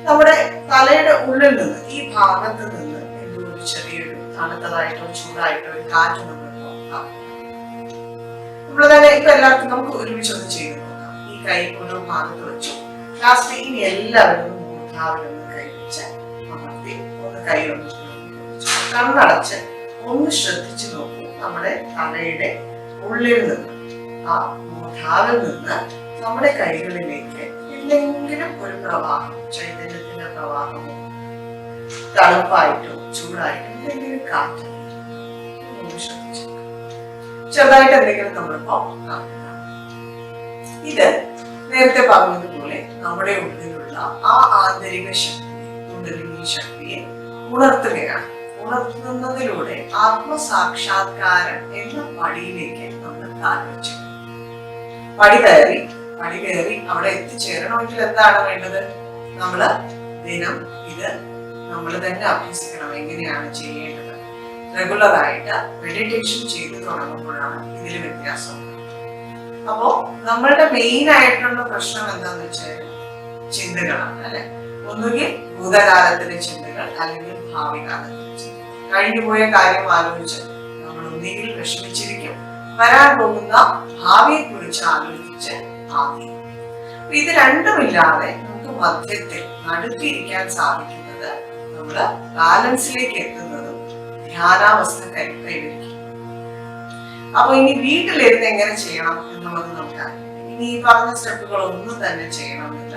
നമ്മുടെ തലയുടെ ഉള്ളിൽ നിന്ന് ഈ ഭാഗത്ത് നിന്ന് എന്തോ ഒരു ചെറിയൊരു തണുത്തതായിട്ടോ ചൂടായിട്ടോ ഒരു കാറ്റ് നമ്മൾ നോക്കാം. നമ്മൾ തന്നെ ഇപ്പൊ എല്ലാവർക്കും നമുക്ക് ഒരുമിച്ചൊന്ന് ചെയ്ത് നോക്കാം. ഈ കൈ ഓരോ ഭാഗത്ത് വെച്ചു. ലാസ്റ്റ് ഇനി എല്ലാവരും മൂർധാവിലൊന്ന് കൈ വെച്ച് അമർത്തി ഒന്ന് കൈ ഒന്ന് കണ്ണടച്ച് ഒന്ന് ശ്രദ്ധിച്ചു നോക്കൂ. നമ്മുടെ തലയുടെ ഉള്ളിൽ നിന്ന്, ആ മൂർധാവിൽ നിന്ന് നമ്മുടെ കൈകളിലേക്ക് എന്തെങ്കിലും ഒരു പ്രവാഹം, ചൈതന്യത്തിന്റെ പ്രവാഹമോ തണുപ്പായിട്ടോ ചൂടായിട്ടോ എന്തെങ്കിലും കാറ്റ് ശ്രദ്ധിച്ചു. ചെറുതായിട്ട് എന്തെങ്കിലും നമ്മളിപ്പോ കാണുക. ഇത് നേരത്തെ പറഞ്ഞതുപോലെ നമ്മുടെ ഉള്ളിലുള്ള ആ ആന്തരിക ശക്തി, കുണ്ടലിനി ശക്തിയെ ഉണർത്തുകയാണ്. ഉണർത്തുന്നതിലൂടെ ആത്മസാക്ഷാത്കാരം എന്ന പടിയിലേക്ക് നമ്മൾ കാൽവെച്ചു. പടി കയറി അവിടെ എത്തിച്ചേരണമെങ്കിൽ എന്താണ് വേണ്ടത്? നമ്മള് ദിനം ഇത് നമ്മൾ തന്നെ അഭ്യസിക്കണം. എങ്ങനെയാണ് ചെയ്യേണ്ടത്? റെഗുലർ ആയിട്ട് മെഡിറ്റേഷൻ ചെയ്തു തുടങ്ങുമ്പോഴാണ് ഇതിൽ വ്യത്യാസം. അപ്പോ നമ്മളുടെ മെയിൻ ആയിട്ടുള്ള പ്രശ്നം എന്താന്ന് വെച്ചാൽ ചിന്തകളാണ്, അല്ലെ? ഒന്നുകിൽ ഭൂതകാലത്തിലെ ചിന്തകൾ, അല്ലെങ്കിൽ ഭാവി കാലത്തിലെ ചിന്തകൾ. കഴിഞ്ഞുപോയ കാര്യം ആലോചിച്ച് നമ്മൾ ഒന്നുകിൽ വിഷമിച്ചിരിക്കും, വരാൻ പോകുന്ന ഭാവിയെ കുറിച്ച് ആലോചിച്ച് ആദ്യം. ഇത് രണ്ടുമില്ലാതെ നമുക്ക് മധ്യത്തിൽ നടുക്കിയിരിക്കാൻ സാധിക്കുന്നത്, നമ്മള് ബാലൻസിലേക്ക് എത്തുന്നതും ധ്യാനാവസ്ഥ കൈവരിക്കും. അപ്പൊ ഇനി വീട്ടിലിരുന്ന് എങ്ങനെ ചെയ്യണം എന്നുള്ളത് നമുക്കറിയാം. ഇനി ഈ പറഞ്ഞ സ്റ്റെപ്പുകൾ ഒന്നും തന്നെ ചെയ്യണമെന്നില്ല,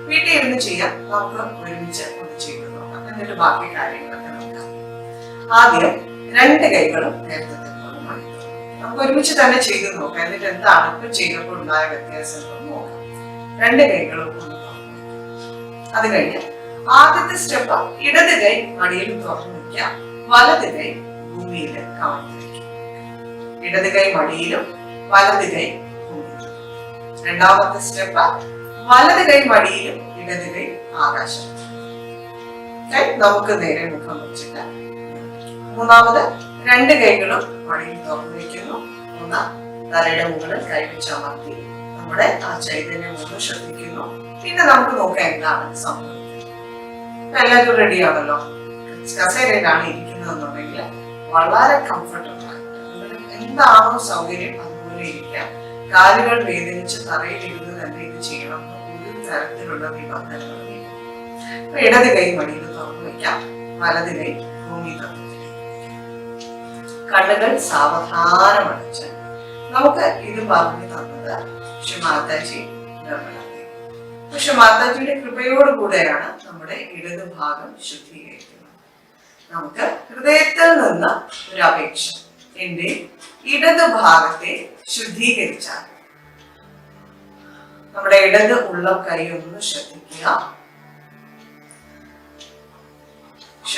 വീട്ടിൽ ഇരുന്ന് ചെയ്യാം. നമുക്ക് ഒരുമിച്ച് ഒന്ന് ചെയ്തു നോക്കാം, എന്നിട്ട് ബാക്കി കാര്യങ്ങളൊക്കെ നോക്കാം. ആദ്യം രണ്ട് കൈകളും നേരത്തെ നമുക്ക് ഒരുമിച്ച് തന്നെ ചെയ്തു നോക്കാം. എന്നിട്ട് എന്താണ് ഇപ്പൊ ചെയ്തപ്പോൾ ഉണ്ടായ വ്യത്യാസം നോക്കാം. രണ്ട് കൈകളും ഒന്ന് തുറന്നു. അത് കഴിഞ്ഞ് ആദ്യത്തെ സ്റ്റെപ്പ്, ഇടത് കൈ മടിയിൽ തുറന്നു വയ്ക്കാം, വലത് കൈ ഭൂമിയിൽ കമഴ്ത്തി വയ്ക്കാം. ഇടത് കൈ മടിയിലും വലത് കൈ ഭൂമിയിലും. രണ്ടാമത്തെ സ്റ്റെപ്പ്, വലത് കൈ മടിയിലും ഇടത് കൈ ആകാശം. നമുക്ക് നേരെ മുഖം വെച്ചിട്ട്. മൂന്നാമത്, രണ്ട് കൈകളും മടിയിൽ തുറന്നു വയ്ക്കുന്നു. ഒന്ന് തലയുടെ മുകളിൽ കൈവച്ച് അമർത്തി നമ്മുടെ ആ ചൈതന്യം ഒന്ന് ശ്രദ്ധിക്കുന്നു. പിന്നെ നമുക്ക് നോക്കാം എന്താണ് സംഭവിക്കുന്നത്. എല്ലാവരും റെഡിയാണല്ലോ? കസേരയിലാണ് ഇരിക്കുന്നതെന്നുണ്ടെങ്കിൽ വളരെ കംഫർട്ടബിൾ ആയിട്ട് എന്താണോ സൗകര്യം അതുപോലെ ഇരിക്കാം. കാലുകൾ വേദനിച്ച് തറയിലിരുന്ന് തന്നെ ഇത് ചെയ്യണം, ഒരു തരത്തിലുള്ള നിബന്ധനകളില്ല. ഇടത് കൈ മടിയിൽ തുറന്നു വയ്ക്കാം, വലത് കൈ ഭൂമി തുറന്നു. കണ്ണുകൾ സാവധാനം അടച്ച് നമുക്ക് ഇത് പറഞ്ഞു തന്നത് ശ്രീ മാതാജി നിർമ്മലാദേവി. പക്ഷെ മാതാജിയുടെ കൃപയോടുകൂടെയാണ് നമ്മുടെ ഇടത് ഭാഗം ശുദ്ധീകരിക്കുന്നത്. നമുക്ക് ഹൃദയത്തിൽ നിന്ന് ഒരു അപേക്ഷ, എന്റെ ഇടത് ഭാഗത്തെ ശുദ്ധീകരിച്ചാൽ. നമ്മുടെ ഇടത് ഉള്ളം കൈ ഒന്ന് ശ്രദ്ധിക്കുക.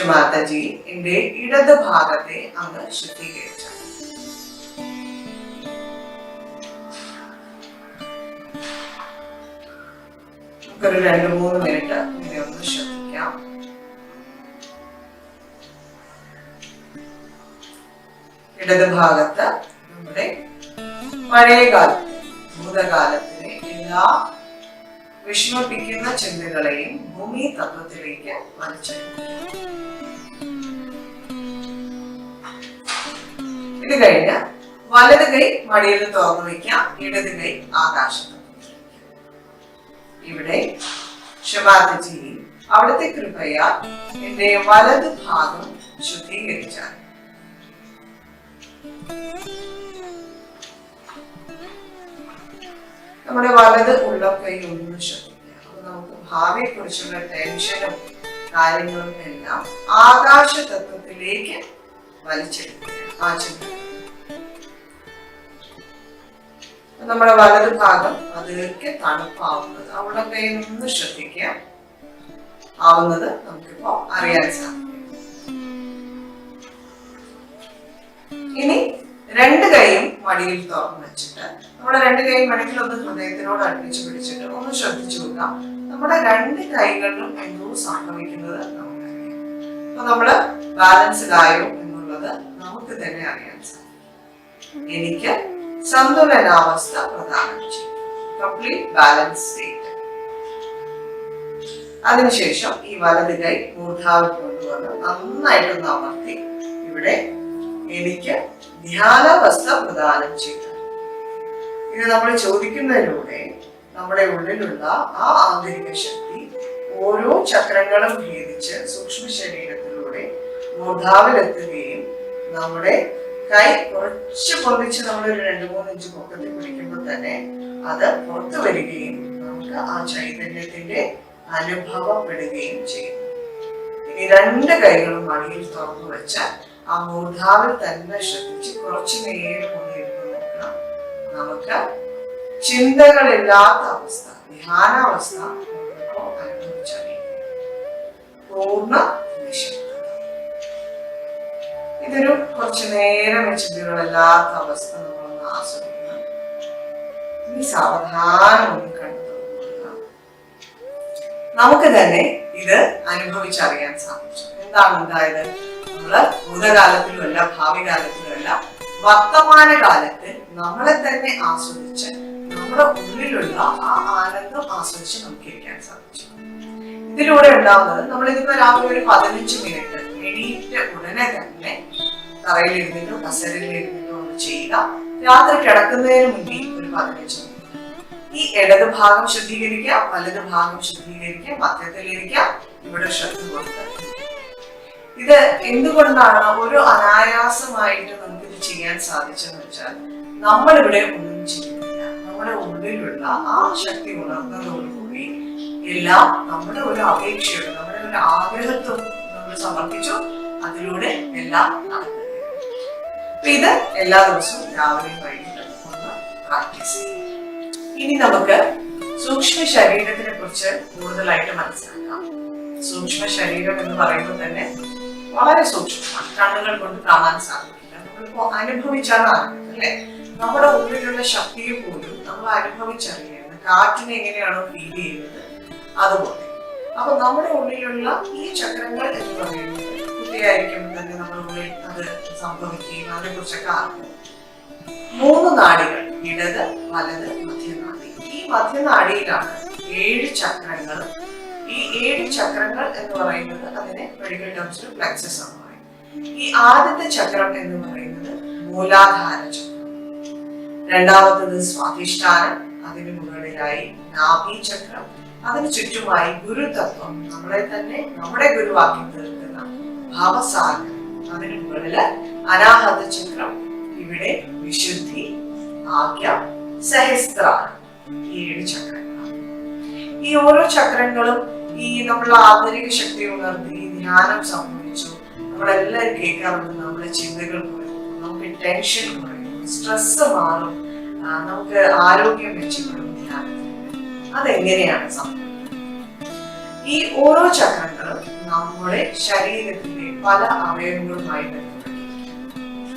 മാതാജി, എന്റെ ഇടത് ഭാഗത്തെ അങ്ങ് ശുദ്ധീകരിച്ചു. നമുക്കൊരു 2-3 മിനിറ്റ് ഇങ്ങനെ ഒന്ന് ശ്രദ്ധിക്കാം. ഇടത് ഭാഗത്ത് നമ്മുടെ പഴയ കാലത്തെ, ഭൂതകാലത്തിലെ എല്ലാ വിഷമിപ്പിക്കുന്ന ചിന്തകളെയും ഭൂമി തത്വത്തിലേക്ക് വലിച്ചെടുക്കും. ഇത് കഴിഞ്ഞ് വലത് കൈ മടിയിൽ തുറന്നു വയ്ക്കാം, ഇടത് കൈ ആകാശത്ത്. ഇവിടെ ശിവാജി അവിടുത്തെ കൃപയാൽ എന്റെ വലത് ഭാഗം ശുദ്ധീകരിച്ചാൽ. നമ്മുടെ വലത് ഉള്ളം കൈ ഒന്ന് ശ്രദ്ധിക്കുക. അപ്പൊ നമുക്ക് ഭാവിയെ കുറിച്ചുള്ള ടെൻഷനും കാര്യങ്ങളും എല്ലാം ആകാശ തത്വത്തിലേക്ക് വലിച്ചെടുക്കുക. ആ ചിന്ത നമ്മുടെ വലത് ഭാഗം അതൊക്കെ തണുപ്പാവുന്നത്, അവിടെ കൈ ഒന്ന് ശ്രദ്ധിക്കുക, ആവുന്നത് നമുക്കിപ്പോ അറിയാൻ സാധിക്കും. ഇനി രണ്ട് കൈയും മടിയിൽ തുറന്നു വെച്ചിട്ട് നമ്മുടെ രണ്ട് കൈ മടിയിൽ ഒന്ന് ഹൃദയത്തിനോട് അടുപ്പിച്ച് പിടിച്ചിട്ട് ഒന്ന് ശ്രദ്ധിച്ചു നോക്കാം. നമ്മുടെ രണ്ട് കൈകളിലും എന്തോ സംഭവിക്കുന്നത് നമുക്കറിയാം. അപ്പൊ നമ്മള് ബാലൻസ്ഡായോ എന്നുള്ളത് നമുക്ക് തന്നെ അറിയാൻ സാധിക്കും. എനിക്ക് സന്തുലനാവസ്ഥ പ്രദാനം ചെയ്യും, കംപ്ലീറ്റ് ബാലൻസ് സ്റ്റേറ്റ്. അതിനുശേഷം ഈ വലത് കൈ മൂർധാവിൽ കൊണ്ടുവന്ന് നന്നായിട്ടൊന്ന് അമർത്തി ഇവിടെ എനിക്ക് ധ്യാനാവസ്ഥ പ്രദാനം ചെയ്തു. ഇത് നമ്മൾ ചോദിക്കുന്നതിലൂടെ നമ്മുടെ ഉള്ളിലുള്ള ആ ആന്തരിക ശക്തി ഓരോ ചക്രങ്ങളും ഭേദിച്ച് സൂക്ഷ്മ ശരീരത്തിലൂടെ മൂർധാവിലെത്തുകയും നമ്മുടെ കൈ കുറച്ച് പൊന്തിച്ച് നമ്മൾ ഒരു 2-3 ഇഞ്ച് പൊക്കത്തിൽ പിടിക്കുമ്പോൾ തന്നെ അത് പുറത്തു വരികയും നമുക്ക് ആ ചൈതന്യത്തിന്റെ അനുഭവപ്പെടുകയും ചെയ്യുന്നു. ഇനി 2 കൈകളും മടിയിൽ തുറന്നു വെച്ചാൽ ആ മൂർധാവിൽ തന്നെ ശ്രദ്ധിച്ച് കുറച്ചു നേരം കൊണ്ടിരുന്ന് നോക്കണം. നമുക്ക് ചിന്തകളില്ലാത്ത അവസ്ഥ, ധ്യാനാവസ്ഥ അനുഭവിച്ചറിയാം. പൂർണ്ണ നിശബ്ദത. ഇതൊരു കുറച്ചു നേരം ചിന്തകളില്ലാത്ത അവസ്ഥ നമ്മളൊന്ന് ആസ്വദിക്കണം. ഇനി സാവധാനം ഒന്ന് കണ്ടു തുടങ്ങുക. നമുക്ക് തന്നെ ഇത് അനുഭവിച്ചറിയാൻ സാധിച്ചു. എന്താണ് ഉണ്ടായത്? നമ്മള് ഭൂതകാലത്തിലുമല്ല, ഭാവി കാലത്തിലുമല്ല, വർത്തമാന കാലത്ത് നമ്മളെ തന്നെ ആസ്വദിച്ച് നമ്മുടെ ഉള്ളിലുള്ള ആ ആനന്ദം ആസ്വദിച്ച് നമുക്ക് ഇരിക്കാൻ സാധിച്ചു. ഇതിലൂടെ ഉണ്ടാവുന്നത്, നമ്മളിതിപ്പോ രാവിലെ ഒരു 15 മിനിറ്റ് എണീറ്റ് ഉടനെ തന്നെ തറയിലിരുന്നിട്ടോ കസേരയിലിരുന്നിട്ടോ ഒന്ന് ചെയ്യുക. രാത്രി കിടക്കുന്നതിന് മുന്നേ ഒരു 15 മിനിറ്റ് ഈ ഇടത് ഭാഗം ശുദ്ധീകരിക്കുക, വലത് ഭാഗം ശുദ്ധീകരിക്കുക, മധ്യത്തിലിരിക്കുക, ഇവിടെ ശ്രദ്ധ കൊടുക്കുക. ഇത് എന്തുകൊണ്ടാണ് ഒരു അനായാസമായിട്ട് നമുക്കിത് ചെയ്യാൻ സാധിച്ചെന്ന് വെച്ചാൽ, നമ്മളിവിടെ ഒന്നും ചെയ്യുന്നില്ല. നമ്മുടെ ഉള്ളിലുള്ള ആ ശക്തി ഉണർന്നതോടുകൂടി എല്ലാം നമ്മുടെ ഒരു അപേക്ഷയോട്, നമ്മുടെ ഒരു ആഗ്രഹത്വം നമ്മൾ സമർപ്പിച്ചു. അതിലൂടെ എല്ലാം നടക്കുകയാണ്. ഇത് എല്ലാ ദിവസവും രാവിലെയും വൈകിട്ടും ഒന്ന് പ്രാക്ടീസ് ചെയ്യും. ഇനി നമുക്ക് സൂക്ഷ്മ ശരീരത്തിനെ കുറിച്ച് കൂടുതലായിട്ട് മനസ്സിലാക്കാം. സൂക്ഷ്മ ശരീരം എന്ന് പറയുമ്പോൾ തന്നെ വളരെ സൂക്ഷ്മമാണ്, കണ്ണുകൾ കൊണ്ട് കാണാൻ സാധിക്കില്ല. നമ്മളിപ്പോ അനുഭവിച്ചാണ് അറിയുന്നത് അല്ലെ? നമ്മുടെ ഉള്ളിലുള്ള ശക്തിയെ പോലും നമ്മൾ അനുഭവിച്ചറിയുന്നത്. കാറ്റിനെ എങ്ങനെയാണോ ഫീൽ ചെയ്യുന്നത് അതുപോലെ. അപ്പൊ നമ്മുടെ ഉള്ളിലുള്ള ഈ ചക്രങ്ങൾ എന്ന് പറയുന്നത് കുട്ടിയായിരിക്കുമ്പോൾ തന്നെ നമ്മുടെ ഉള്ളിൽ അത് സംഭവിക്കുകയും അതിനെ കുറിച്ചൊക്കെ അറിഞ്ഞു. 3 നാഡികൾ, ഇടത്, വലത്, മധ്യനാഡി. ഈ മധ്യനാഡിയിലാണ് 7 ചക്രങ്ങൾ. ഈ 7 ചക്രങ്ങൾ എന്ന് പറയുന്നത് അതിനെ മെഡിക്കൽ ടേംസിൽ പ്ലെക്സസ് എന്ന് പറയും. ഈ ആദ്യത്തെ ചക്രം എന്ന് പറയുന്നത് മൂലാധാര ചക്രം, രണ്ടാമത്തത് സ്വാധിഷ്ഠാനം, അതിന് മുകളിലായി നാഭി ചക്രം, അതിന് ചുറ്റുമായി ഗുരുതത്വം, നമ്മളെ തന്നെ നമ്മുടെ ഗുരുവാക്കി തീർക്കുന്ന ഭാവസാഗരം, അതിന് മുകളില് അനാഹത ചക്രം, ഇവിടെ വിശുദ്ധി, ആഗ്യം, സഹസ്രാരം. ഈ 7 ചക്രങ്ങളാണ്. ഈ ഓരോ ചക്രങ്ങളും ഈ നമ്മൾ ആന്തരിക ശക്തി ഉണർന്ന് ഈ ധ്യാനം സംഭവിച്ചു. നമ്മളെല്ലാവരും കേൾക്കാറുണ്ട്, നമ്മുടെ ചിന്തകൾ കുറയും, നമുക്ക് ടെൻഷൻ കുറയും, സ്ട്രെസ് മാറും, നമുക്ക് ആരോഗ്യം മെച്ചപ്പെടും ധ്യാനത്തിൽ. അതെങ്ങനെയാണ് സംഭവിക്കുന്നത്? ഈ ഓരോ ചക്രങ്ങളും നമ്മുടെ ശരീരത്തിലെ പല അവയവങ്ങളുമായി ബന്ധപ്പെട്ടിരിക്കും.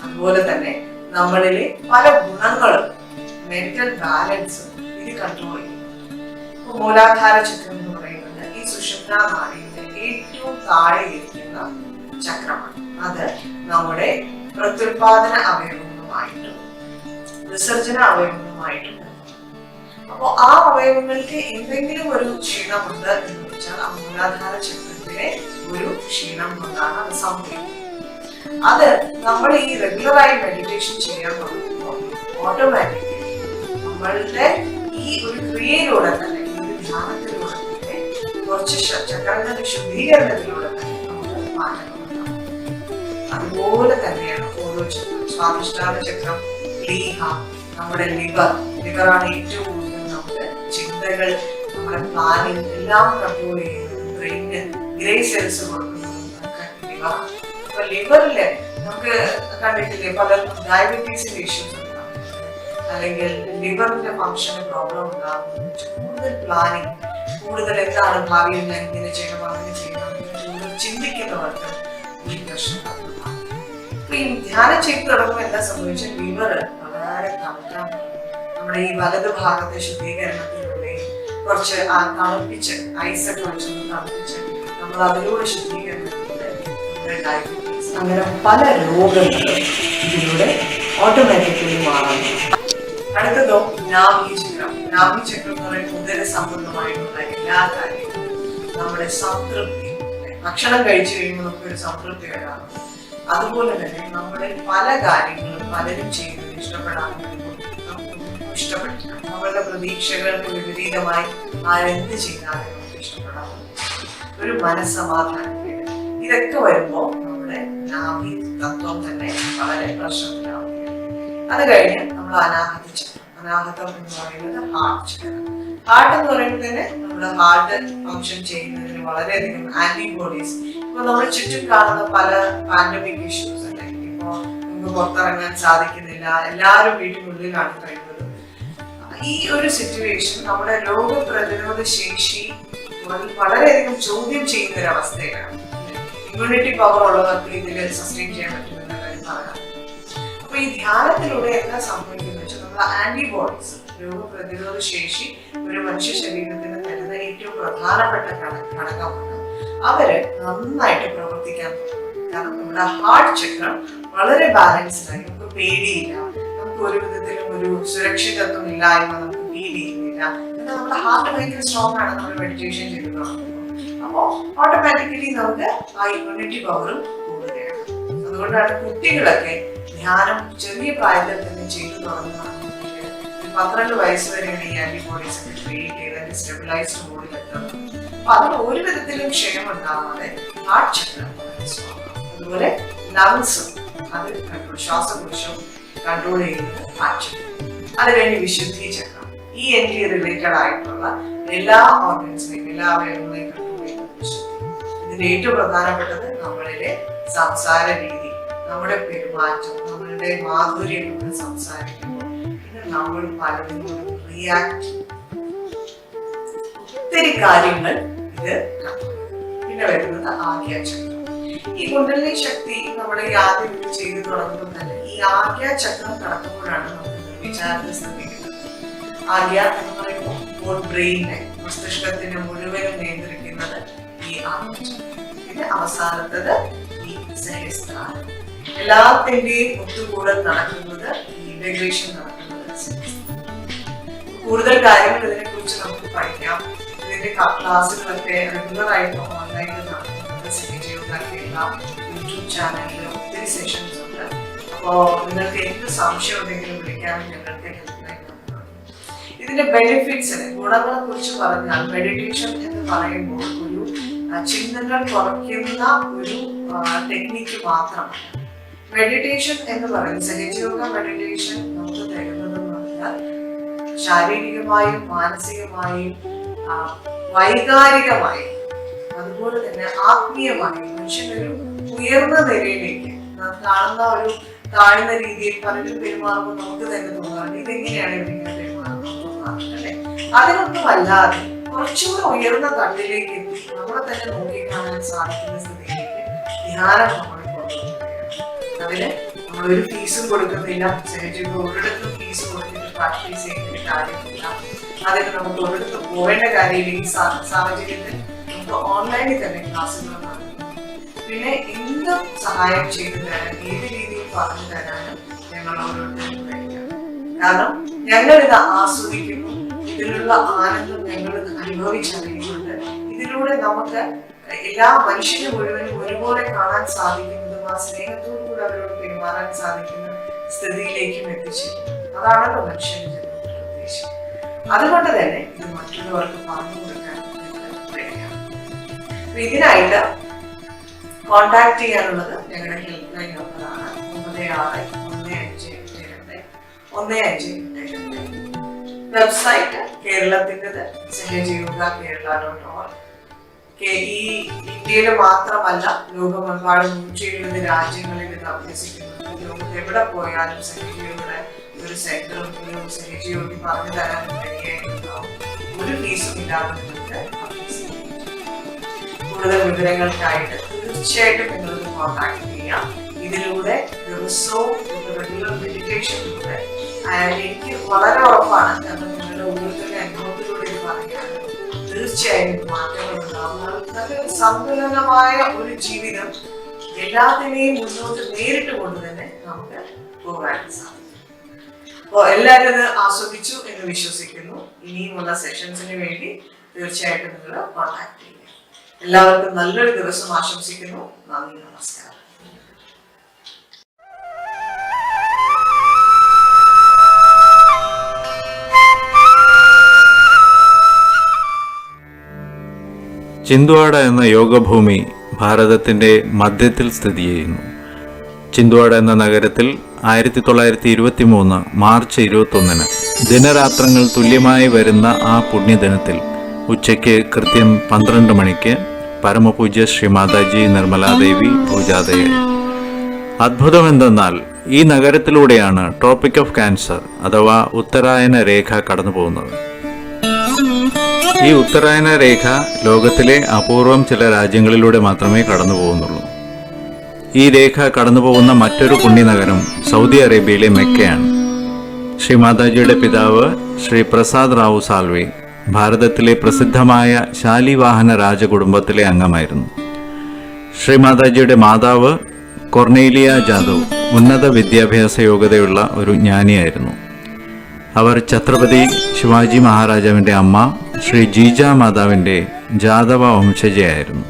അതുപോലെ തന്നെ നമ്മളിലെ പല ഗുണങ്ങളും മെന്റൽ ബാലൻസും ഇത് കൺട്രോൾ ചെയ്യും. മൂലാധാര ചക്രം എന്ന് പറയുന്നത് ഈ സുഷുമ്നാ നാഡിയുടെ ഏറ്റവും താഴെ ഇരിക്കുന്ന ചക്രമാണ്. അത് നമ്മുടെ പ്രത്യുൽപാദന അവയവങ്ങളുമായിട്ടും വിസർജന അവയവങ്ങളുമായിട്ടും. അപ്പോ ആ അവയവങ്ങൾക്ക് എന്തെങ്കിലും ഒരു ക്ഷീണമുണ്ട് എന്ന് വെച്ചാൽ ആ മൂലാധാര ചക്രത്തിലെ ഒരു ക്ഷീണം കൊണ്ടാണ് അത് സംഭവിക്കുന്നത്. അത് നമ്മൾ ഈ റെഗുലറായി മെഡിറ്റേഷൻ ചെയ്യാൻ തുടങ്ങുമ്പോൾ ഓട്ടോമാറ്റിക്കലി നമ്മളുടെ ഈ ഒരു ക്രിയയിലൂടെ തന്നെ, ഈ ഒരു ധ്യാനത്തിലൂടെ തന്നെ, കുറച്ച് ചക്രങ്ങളുടെ ശുദ്ധീകരണത്തിലൂടെ തന്നെ നമുക്ക് മാറ്റങ്ങളുണ്ടാകും. അതുപോലെ തന്നെയാണ് ഓരോ ചക്രം. സ്വാധിഷ്ഠാന ചക്രം, പ്ലീഹ, നമ്മുടെ ലിവറാണ് ഏറ്റവും കൂടുതൽ നമ്മുടെ ചിന്തകൾ, നമ്മുടെ പ്ലാനിങ് എല്ലാം കൺട്രോൾ ചെയ്യുന്നത്. ബ്രെയിന് ഗ്രേ സെൽസ് കൊടുക്കുന്നത് ലിവറാണ്. അപ്പൊ ലിവറില് നമുക്ക് കണ്ടിട്ടില്ലേ, പലർക്കും ഡയബറ്റീസിന്റെ ഇഷ്യൂസ് ഉണ്ടാകും, അല്ലെങ്കിൽ ലിവറിന്റെ ഫംഗ്ഷന് പ്രോബ്ലം ഉണ്ടാകും. കൂടുതൽ പ്ലാനിങ്, കൂടുതൽ എന്താണ് ഭാവിയിൽ ഞാൻ ഇങ്ങനെ ചെയ്യണം, അങ്ങനെ ചെയ്യണം, കൂടുതൽ ചിന്തിക്കുന്നവർക്ക് ഈ പ്രശ്നം. അപ്പൊ ഈ ധ്യാനം ചെയ്ത് തുടങ്ങുമ്പോൾ എന്താ സംഭവിച്ചാൽ ലിവർ വളരെ തണുക്കാൻ, നമ്മുടെ ഈ വലത് ഭാഗത്തെ ശുദ്ധീകരണത്തിലൂടെ കുറച്ച് തണുപ്പിച്ച്, ഐസൊക്കെ വെച്ചൊന്ന് തണുപ്പിച്ച് നമ്മൾ അതിലൂടെ ശുദ്ധീകരണത്തിലൂടെ ഡയബറ്റീസ്, അങ്ങനെ പല രോഗങ്ങളും ഇതിലൂടെ ഓട്ടോമാറ്റിക്കലി മാറുന്നു. അടുത്തതോ നാഭി ചക്രം. നാഭി ചക്രം എന്ന് പറയുന്നത് ഉദര സംബന്ധമായിട്ടുള്ള എല്ലാ കാര്യങ്ങളും, നമ്മുടെ സംതൃപ്തി, ഭക്ഷണം കഴിച്ചു കഴിയുമ്പോൾ നമുക്ക് ഒരു സംതൃപ്തി വരാറുണ്ട്. അതുപോലെ തന്നെ നമ്മുടെ പല കാര്യങ്ങളും പലരും ചെയ്യുന്നത് ഇഷ്ടപ്പെടാറുണ്ട്, ഇഷ്ടപ്പെട്ടില്ല. നമ്മളുടെ പ്രതീക്ഷകൾക്ക് വിപരീതമായി ആരെന്ത് ചെയ്താലും നമുക്ക് ഇഷ്ടപ്പെടാറുണ്ട്. ഒരു മനസ്സമാധാനം. ഇതൊക്കെ വരുമ്പോൾ നമ്മുടെ നാഭി തത്വം തന്നെ വളരെ പ്രശ്നത്തിലാവുകയാണ്. അത് കഴിഞ്ഞ് നമ്മൾ അനാഹത ചക്രം. അനാഹതം എന്ന് പറയുന്നത് ഹാർട്ട് ചക്രം. ഹാർട്ട് എന്ന് പറയുമ്പോൾ തന്നെ നമ്മുടെ ഹാർട്ട് ഫങ്ഷൻ ചെയ്യുന്നതിന് വളരെയധികം ആന്റിബോഡീസ്, ഇപ്പൊ നമ്മൾ ചുറ്റും കാണുന്ന പല പാൻഡമിക് ഇഷ്യൂസ് അല്ലെ, ഇപ്പൊ നമുക്ക് പുറത്തിറങ്ങാൻ സാധിക്കുന്നില്ല, എല്ലാവരും വീട്ടിനുള്ളിലാണ് കഴിയുന്നത്. ഈ ഒരു സിറ്റുവേഷൻ നമ്മുടെ രോഗപ്രതിരോധ ശേഷി വളരെയധികം ചോദ്യം ചെയ്യുന്ന ഒരു അവസ്ഥയിലാണ്. ഇമ്മ്യൂണിറ്റി പവർ ഉള്ളവർക്ക് ഇതിൽ സസ്റ്റെയിൻ ചെയ്യാൻ പറ്റുമെന്ന കാര്യം പറയാം. അപ്പൊ ഈ ധ്യാനത്തിലൂടെ എന്താ സംഭവിക്കുന്നത് വെച്ചാൽ നമ്മുടെ ആന്റിബോഡീസ്, രോഗപ്രതിരോധ ശേഷി ഒരു മനുഷ്യ ശരീരത്തിന് തരുന്ന ഏറ്റവും പ്രധാനപ്പെട്ട ഘടകമാണ്, അവര് നന്നായിട്ട് പ്രവർത്തിക്കാൻ തുടങ്ങും. കാരണം നമ്മുടെ ഹാർട്ട് ചക്രം വളരെ ബാലൻസ്ഡ് ആയി, നമുക്ക് പേടിയില്ല, നമുക്ക് ഒരു വിധത്തിലും ഒരു സുരക്ഷിതത്വം ഇല്ലായ്മ നമുക്ക് ഫീൽ ചെയ്യുന്നില്ല. എന്നാൽ നമ്മുടെ ഹാർട്ട് ഭയങ്കര സ്ട്രോങ് ആണ് നമ്മൾ മെഡിറ്റേഷൻ ചെയ്ത് തുടങ്ങുമ്പോൾ. അപ്പോൾ ഓട്ടോമാറ്റിക്കലി നമുക്ക് ആ ഇമ്മ്യൂണിറ്റി പവറും കൂടുകയാണ്. അതുകൊണ്ടാണ് കുട്ടികളൊക്കെ ധ്യാനം ചെറിയ പ്രായത്തിൽ തന്നെ ചെയ്തു തുടങ്ങുന്നതാണ്. 12 വയസ്സ് വരെയാണ് ഈ ആന്റിബോഡീസ് ഒക്കെ ക്രിയേറ്റ് ചെയ്ത് സ്റ്റെബിലൈസ്ഡ് മോഡിൽ എത്തുന്നത്. അപ്പൊ അതിന് ഒരു വിധത്തിലും ക്ഷയം ഉണ്ടാവാതെ ഹാർട്ട് ചക്രം വളരെ സ്ട്രോങ് ആണ്. അതുപോലെ ലങ്സും അത് കൺട്രോൾ, ശ്വാസകോശവും കൺട്രോൾ ചെയ്യുന്നത് ഹാർട്ട് ചക്രം. അത് കഴിഞ്ഞ് വിശുദ്ധി ചക്രം, ഈ എൻറ്റി റിലേറ്റഡ് ആയിട്ടുള്ള എല്ലാ ഓർഗൻസിനെയും എല്ലാ അവയവങ്ങളെയും കൺട്രോൾ ചെയ്യുന്നത് വിശുദ്ധി. ഇതിന്റെ ഏറ്റവും പ്രധാനപ്പെട്ടത് നമ്മളിലെ സംസാര രീതി, നമ്മുടെ പെരുമാറ്റം, നമ്മളുടെ മാധുര്യം, നമ്മൾ സംസാരിക്കുമ്പോൾ നമ്മൾ പലതിനും റിയാക്ട്, ഒത്തിരി കാര്യങ്ങൾ ഇത്. പിന്നെ വരുന്നത് ആഗ്യാചക്രം. ഈ കുണ്ടലിനി ശക്തി നമ്മുടെ ആദ്യം ചെയ്തു തുടങ്ങുമ്പോൾ തന്നെ ഈ ആഗ്യാചക്രം കടക്കുമ്പോഴാണ് നമുക്ക് വിചാരത്തെ ശ്രദ്ധിക്കുന്നത്. ആഗ്യ എന്ന് പറയുമ്പോൾ ബ്രെയിനെ, മസ്തിഷ്കത്തിന് മുഴുവനും നിയന്ത്രിക്കുന്നത് ഈ ആഗ്യാചക്രം. പിന്നെ അവസാനത്തത് ഈ സഹസ്രാരം. എല്ലാത്തിന്റെയും ഒത്തുകൂടൽ നടക്കുന്നത്, ഈ ഇന്റഗ്രേഷൻ നടക്കുന്നത്. കൂടുതൽ കാര്യങ്ങൾ ഇതിനെ കുറിച്ച് നമുക്ക് പഠിക്കാം. ഇതിന്റെ ക്ലാസ്സുകളൊക്കെ റെഗുലർ ആയിട്ട് ഓൺലൈനിൽ നടത്തുന്നത് യൂട്യൂബ് ചാനലിൽ ഒത്തിരി സെഷൻസ് ഉണ്ട്. അപ്പോ നിങ്ങൾക്ക് എന്ത് സംശയം ഉണ്ടെങ്കിലും വിളിക്കാനും ഞങ്ങൾക്ക് ഹെൽപ്പ് ലൈൻ നമ്പർ. ഇതിന്റെ ബെനിഫിറ്റ്സിന്, ഗുണങ്ങളെ കുറിച്ച് പറഞ്ഞാൽ മെഡിറ്റേഷൻ എന്ന് പറയുമ്പോൾ ഒരു ചിന്തകൾ കുറയ്ക്കുന്ന ഒരു ടെക്നിക്ക് മാത്രമാണ്. മെഡിറ്റേഷൻ എന്ന് പറയുന്നത്, സഹജയോഗ മെഡിറ്റേഷൻ നമുക്ക് തരുന്നതെന്ന് പറഞ്ഞാൽ ശാരീരികമായും മാനസികമായും വൈകാരികമായും അതുപോലെ തന്നെ ആത്മീയമായും മനുഷ്യനൊരു ഉയർന്ന നിലയിലേക്ക് കാണുന്ന ഒരു താഴ്ന്ന രീതിയിൽ പലരും പെരുമാറുമ്പോൾ നമുക്ക് തന്നെ തോന്നാറുണ്ട് ഇതെങ്ങനെയാണ് ഇവരിങ്ങനെ പെരുമാറുന്നത് അല്ലെ. അതിനൊന്നും അല്ലാതെ കുറച്ചുകൂടെ ഉയർന്ന തട്ടിലേക്ക് എത്തി നമ്മളെ തന്നെ നോക്കിക്കാണാൻ സാധിക്കുന്ന സ്ഥിതിയിലേക്ക് ധ്യാനം നമ്മളെ കൊണ്ടുപോകുകയാണ്. അതിന് നമ്മളൊരു ഫീസും കൊടുക്കുന്നില്ല. സഹജീവ ഒരിടത്തും ഫീസ് കൊടുത്തിട്ട് പ്രാക്ടീസ് ചെയ്യുന്നതിന് കാര്യമില്ല. അതിന് നമുക്ക് ഒരിടത്ത് പോകേണ്ട കാര്യമില്ല. ഈ സാഹചര്യത്തിൽ നമുക്ക് ഓൺലൈനിൽ തന്നെ ക്ലാസ്സുകൾ നടത്തുന്നു. പിന്നെ എന്തും സഹായം ചെയ്തു തരാൻ, ഏത് രീതിയിൽ പറഞ്ഞു തരാനും ഞങ്ങൾ ഓരോരുത്തരും കഴിയാണ്. കാരണം ഞങ്ങൾ ഇത് ആസ്വദിക്കുന്നു, ഇതിലുള്ള ആനന്ദം ഞങ്ങൾ അനുഭവിച്ചറിയുന്നുണ്ട്. ഇതിലൂടെ നമുക്ക് എല്ലാ മനുഷ്യനും മുഴുവനും ഒരുപോലെ കാണാൻ സാധിക്കുന്നതും ആ സ്നേഹത്തോടു കൂടെ അവരോട് പെരുമാറാൻ സാധിക്കുന്ന സ്ഥിതിയിലേക്കും എത്തിച്ചേരും. അതാണല്ലോ മനുഷ്യന്റെ ജന്മത്തിന്റെ ഉദ്ദേശം. അതുകൊണ്ട് തന്നെ ഇത് മറ്റുള്ളവർക്ക് പറഞ്ഞു കൊടുക്കാൻ പ്രേരിപ്പിക്കാം. ഇതിനായിട്ട് കോണ്ടാക്ട് ചെയ്യാനുള്ളത് ഞങ്ങളുടെ ഹെൽപ്പ് ലൈൻ നമ്പറാണ് 9615821582. വെബ്സൈറ്റ് കേരളത്തിൻ്റെത് സഹജയോഗ-കേരള.org. ഈ ഇന്ത്യയിൽ മാത്രമല്ല, ലോകമെമ്പാടും 170 രാജ്യങ്ങളിൽ ഇത് അഭ്യസിക്കുന്നുണ്ട്. ലോകത്ത് എവിടെ പോയാലും സഹജയോഗയുടെ ഒരു സെന്ററും ഒരു സഹജയോഗി പറഞ്ഞു തരാനും റെഡിയായിട്ടുണ്ടാവും. ഒരു ഫീസും ഇല്ലാതെ നിങ്ങൾക്ക് അഭ്യസിക്കാം. കൂടുതൽ വിവരങ്ങൾക്കായിട്ട് തീർച്ചയായിട്ടും നിങ്ങൾക്ക് കോൺടാക്ട് ചെയ്യാം. ഇതിലൂടെ ദിവസവും റെഗുലർ മെഡിറ്റേഷനിലൂടെ എനിക്ക് വളരെ ഉറപ്പാണ്, കാരണം നിങ്ങളുടെ ഓരോരുത്തരുടെ അനുഭവത്തിലൂടെ ഇത് പറയുകയാണ്, തീർച്ചയായും മാറ്റങ്ങൾ ഉണ്ടാവും. നല്ലൊരു സന്തുലനമായ ഒരു ജീവിതം എല്ലാത്തിനെയും മുന്നോട്ട് നേരിട്ട് കൊണ്ട് തന്നെ നമുക്ക് പോകാൻ സാധിക്കും. അപ്പോൾ എല്ലാവരും ഇത് ആസ്വദിച്ചു എന്ന് വിശ്വസിക്കുന്നു. ഇനിയുമുള്ള സെഷൻസിന് വേണ്ടി തീർച്ചയായിട്ടും നിങ്ങൾ കോൺടാക്ട് ചെയ്യുക. എല്ലാവർക്കും നല്ലൊരു ദിവസം ആശംസിക്കുന്നു. നന്ദി, നമസ്കാരം. ചിന്ത്വാഡ എന്ന യോഗഭൂമി ഭാരതത്തിൻ്റെ മധ്യത്തിൽ സ്ഥിതി ചെയ്യുന്നു. ചിന്ദ്വാഡ എന്ന നഗരത്തിൽ 1923 മാർച്ച് 21 ദിനരാത്രങ്ങൾ തുല്യമായി വരുന്ന ആ പുണ്യദിനത്തിൽ ഉച്ചയ്ക്ക് കൃത്യം 12 മണിക്ക് പരമപൂജ്യ ശ്രീ മാതാജി നിർമ്മലാദേവി പൂജാതയായി. അത്ഭുതമെന്തെന്നാൽ ഈ നഗരത്തിലൂടെയാണ് ട്രോപ്പിക് ഓഫ് ക്യാൻസർ അഥവാ ഉത്തരായന രേഖ കടന്നു പോകുന്നത്. ഈ ഉത്തരായന രേഖ ലോകത്തിലെ അപൂർവം ചില രാജ്യങ്ങളിലൂടെ മാത്രമേ കടന്നു പോകുന്നുള്ളൂ. ഈ രേഖ കടന്നു പോകുന്ന മറ്റൊരു പുണ്യനഗരം സൗദി അറേബ്യയിലെ മെക്കയാണ്. ശ്രീ മാതാജിയുടെ പിതാവ് ശ്രീ പ്രസാദ് റാവു സാൽവെ ഭാരതത്തിലെ പ്രസിദ്ധമായ ശാലിവാഹന രാജകുടുംബത്തിലെ അംഗമായിരുന്നു. ശ്രീ മാതാജിയുടെ മാതാവ് കൊർണേലിയ ജാദവ് ഉന്നത വിദ്യാഭ്യാസ യോഗ്യതയുള്ള ഒരു ജ്ഞാനിയായിരുന്നു. അവർ ഛത്രപതി ശിവാജി മഹാരാജാവിൻ്റെ അമ്മ ശ്രീ ജീജ മാതാവിൻ്റെ ജാദവ വംശജയായിരുന്നു.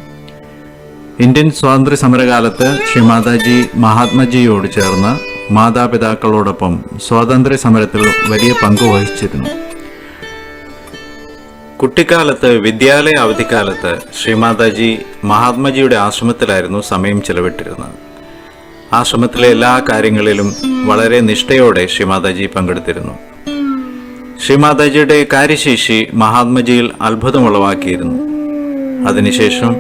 ഇന്ത്യൻ സ്വാതന്ത്ര്യ സമരകാലത്ത് ശ്രീ മാതാജി മഹാത്മജിയോട് ചേർന്ന് മാതാപിതാക്കളോടൊപ്പം സ്വാതന്ത്ര്യ സമരത്തിൽ വലിയ പങ്ക് വഹിച്ചിരുന്നു. കുട്ടിക്കാലത്ത് വിദ്യാലയ അവധിക്കാലത്ത് ശ്രീ മാതാജി മഹാത്മജിയുടെ ആശ്രമത്തിലായിരുന്നു സമയം ചെലവിട്ടിരുന്നത്. ആശ്രമത്തിലെ എല്ലാ കാര്യങ്ങളിലും വളരെ നിഷ്ഠയോടെ ശ്രീ മാതാജി പങ്കെടുത്തിരുന്നു. ശ്രീ മാതാജിയുടെ കാര്യശേഷി മഹാത്മജിയിൽ അത്ഭുതമുളവാക്കിയിരുന്നു. അതിനുശേഷം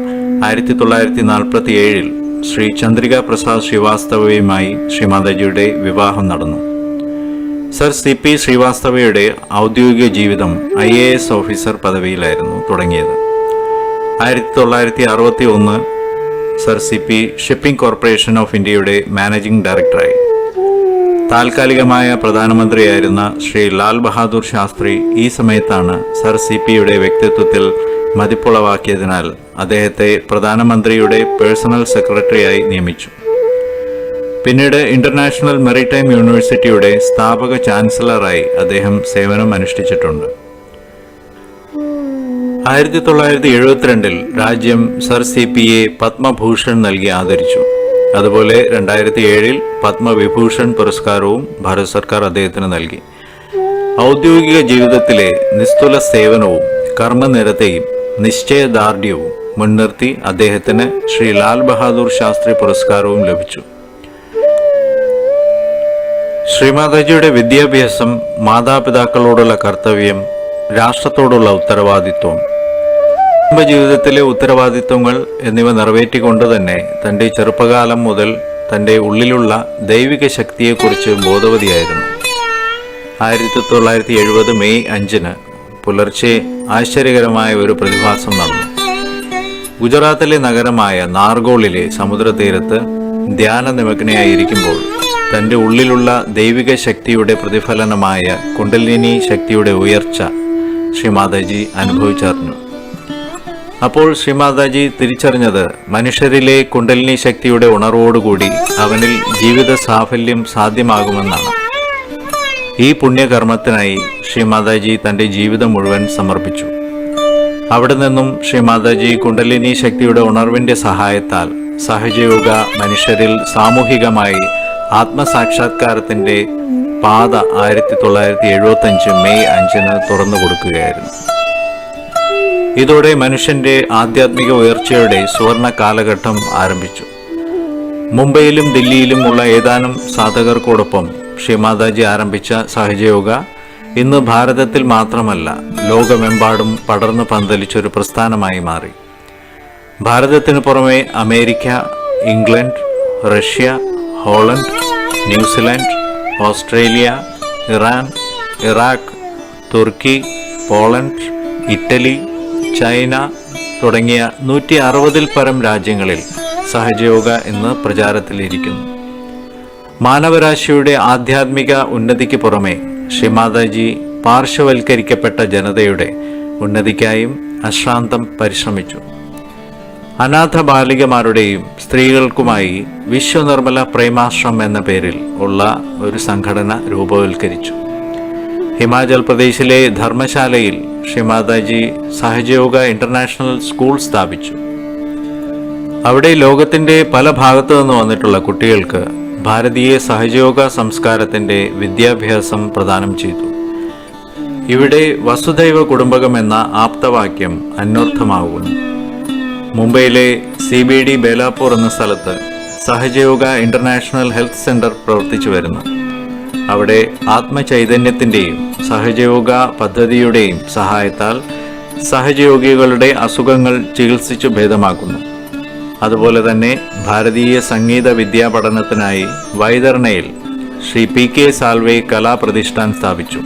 1947 ശ്രീ ചന്ദ്രിക പ്രസാദ് ശ്രീവാസ്തവയുമായി ശ്രീ മാതാജിയുടെ വിവാഹം നടന്നു. സർ CP ശ്രീവാസ്തവയുടെ ഔദ്യോഗിക ജീവിതം IAS ഓഫീസർ പദവിയിലായിരുന്നു തുടങ്ങിയത്. 1961 sir CP shipping corporation of ഇന്ത്യയുടെ മാനേജിംഗ് ഡയറക്ടറായി. താൽക്കാലികമായ പ്രധാനമന്ത്രിയായിരുന്ന ശ്രീ ലാൽ ബഹാദൂർ ശാസ്ത്രി ഈ സമയത്താണ് സർ CPയുടെ വ്യക്തിത്വത്തിൽ മതിപ്പുളവാക്കിയതിനാൽ അദ്ദേഹത്തെ പ്രധാനമന്ത്രിയുടെ പേഴ്സണൽ സെക്രട്ടറിയായി നിയമിച്ചു. പിന്നീട് ഇന്റർനാഷണൽ മെറിടൈം യൂണിവേഴ്സിറ്റിയുടെ സ്ഥാപക ചാൻസലറായി അദ്ദേഹം സേവനം അനുഷ്ഠിച്ചിട്ടുണ്ട്. 1972 രാജ്യം സർ CPയെ പത്മഭൂഷൺ നൽകി ആദരിച്ചു. അതുപോലെ 2007 പത്മവിഭൂഷൺ പുരസ്കാരവും ഭാരത സർക്കാർ അദ്ദേഹത്തിന് നൽകി. ഔദ്യോഗിക ജീവിതത്തിലെ നിസ്തുല സേവനവും കർമ്മനിരതയും നിശ്ചയദാർഢ്യവും മുൻനിർത്തി അദ്ദേഹത്തിന് ശ്രീ ലാൽ ബഹാദൂർ ശാസ്ത്രി പുരസ്കാരവും ലഭിച്ചു. ശ്രീമാതാജിയുടെ വിദ്യാഭ്യാസം, മാതാപിതാക്കളോടുള്ള കർത്തവ്യം, രാഷ്ട്രത്തോടുള്ള ഉത്തരവാദിത്വം, കുടുംബജീവിതത്തിലെ ഉത്തരവാദിത്വങ്ങൾ എന്നിവ നിറവേറ്റിക്കൊണ്ട് തന്നെ തൻ്റെ ചെറുപ്പകാലം മുതൽ തൻ്റെ ഉള്ളിലുള്ള ദൈവിക ശക്തിയെക്കുറിച്ച് ബോധവതിയായിരുന്നു. 1970 മെയ് 5 പുലർച്ചെ ആശ്ചര്യകരമായ ഒരു പ്രതിഭാസം നടന്നു. ഗുജറാത്തിലെ നഗരമായ നാർഗോളിലെ സമുദ്രതീരത്ത് ധ്യാന നിമഗ്നയായിരിക്കുമ്പോൾ തൻ്റെ ഉള്ളിലുള്ള ദൈവിക ശക്തിയുടെ പ്രതിഫലനമായ കുണ്ടലിനി ശക്തിയുടെ ഉയർച്ച ശ്രീ മാതാജി അനുഭവിച്ചറിഞ്ഞു. അപ്പോൾ ശ്രീ മാതാജി തിരിച്ചറിഞ്ഞത് മനുഷ്യരിലെ കുണ്ടലിനി ശക്തിയുടെ ഉണർവോടുകൂടി അവനിൽ ജീവിത സാഫല്യം സാധ്യമാകുമെന്നാണ്. ഈ പുണ്യകർമ്മത്തിനായി ശ്രീ മാതാജി തൻ്റെ ജീവിതം മുഴുവൻ സമർപ്പിച്ചു. അവിടെ നിന്നും ശ്രീ മാതാജി കുണ്ടലിനി ശക്തിയുടെ ഉണർവിൻ്റെ സഹായത്താൽ സഹജയോഗ മനുഷ്യരിൽ സാമൂഹികമായി ആത്മസാക്ഷാത്കാരത്തിൻ്റെ പാത 1975 മെയ് 5 തുറന്നു കൊടുക്കുകയായിരുന്നു. ഇതോടെ മനുഷ്യന്റെ ആധ്യാത്മിക ഉയർച്ചയുടെ സുവർണ കാലഘട്ടം ആരംഭിച്ചു. മുംബൈയിലും ദില്ലിയിലും ഉള്ള ഏതാനും സാധകർക്കോടൊപ്പം ശ്രീ മാതാജി ആരംഭിച്ച സഹജയോഗ ഇന്ന് ഭാരതത്തിൽ മാത്രമല്ല ലോകമെമ്പാടും പടർന്നു പന്തലിച്ചൊരു പ്രസ്ഥാനമായി മാറി. ഭാരതത്തിന് പുറമെ America, England, Russia, Holland, New Zealand, Australia, Iran, Iraq, Turkey, Poland, Italy, China തുടങ്ങിയ 160-ൽ പരം രാജ്യങ്ങളിൽ സഹജയോഗ ഇന്ന് പ്രചാരത്തിലിരിക്കുന്നു. മാനവരാശിയുടെ ആധ്യാത്മിക ഉന്നതിക്ക് പുറമെ ശ്രീ മാതാജി പാർശ്വവൽക്കരിക്കപ്പെട്ട ജനതയുടെ ഉന്നതിക്കായും അശ്രാന്തം പരിശ്രമിച്ചു. അനാഥ ബാലികമാരുടെയും സ്ത്രീകൾക്കുമായി വിശ്വനിർമ്മല പ്രേമാശ്രം എന്ന പേരിൽ ഉള്ള ഒരു സംഘടന രൂപവൽക്കരിച്ചു. ഹിമാചൽ പ്രദേശിലെ ധർമ്മശാലയിൽ ശ്രീ മാതാജി സഹജയോഗ ഇന്റർനാഷണൽ സ്കൂൾ സ്ഥാപിച്ചു. അവിടെ ലോകത്തിൻ്റെ പല ഭാഗത്തു നിന്ന് വന്നിട്ടുള്ള കുട്ടികൾക്ക് ഭാരതീയ സഹജയോഗ സംസ്കാരത്തിൻ്റെ വിദ്യാഭ്യാസം പ്രദാനം ചെയ്തു. ഇവിടെ വസുധൈവ കുടുംബകം എന്ന ആപ്തവാക്യം അന്വർത്ഥമാകുന്നു. മുംബൈയിലെ CBD ബേലാപൂർ എന്ന സ്ഥലത്ത് സഹജയോഗ ഇന്റർനാഷണൽ ഹെൽത്ത് സെന്റർ പ്രവർത്തിച്ചു വരുന്നു. അവിടെ ആത്മചൈതന്യത്തിൻ്റെയും സഹജയോഗ പദ്ധതിയുടെയും സഹായത്താൽ സഹജയോഗികളുടെ അസുഖങ്ങൾ ചികിത്സിച്ചു ഭേദമാക്കുന്നു. അതുപോലെ തന്നെ ഭാരതീയ സംഗീത വിദ്യാ പഠനത്തിനായി വൈതരണയിൽ ശ്രീ PK സാൽവെ കലാപ്രതിഷ്ഠാൻ സ്ഥാപിച്ചു.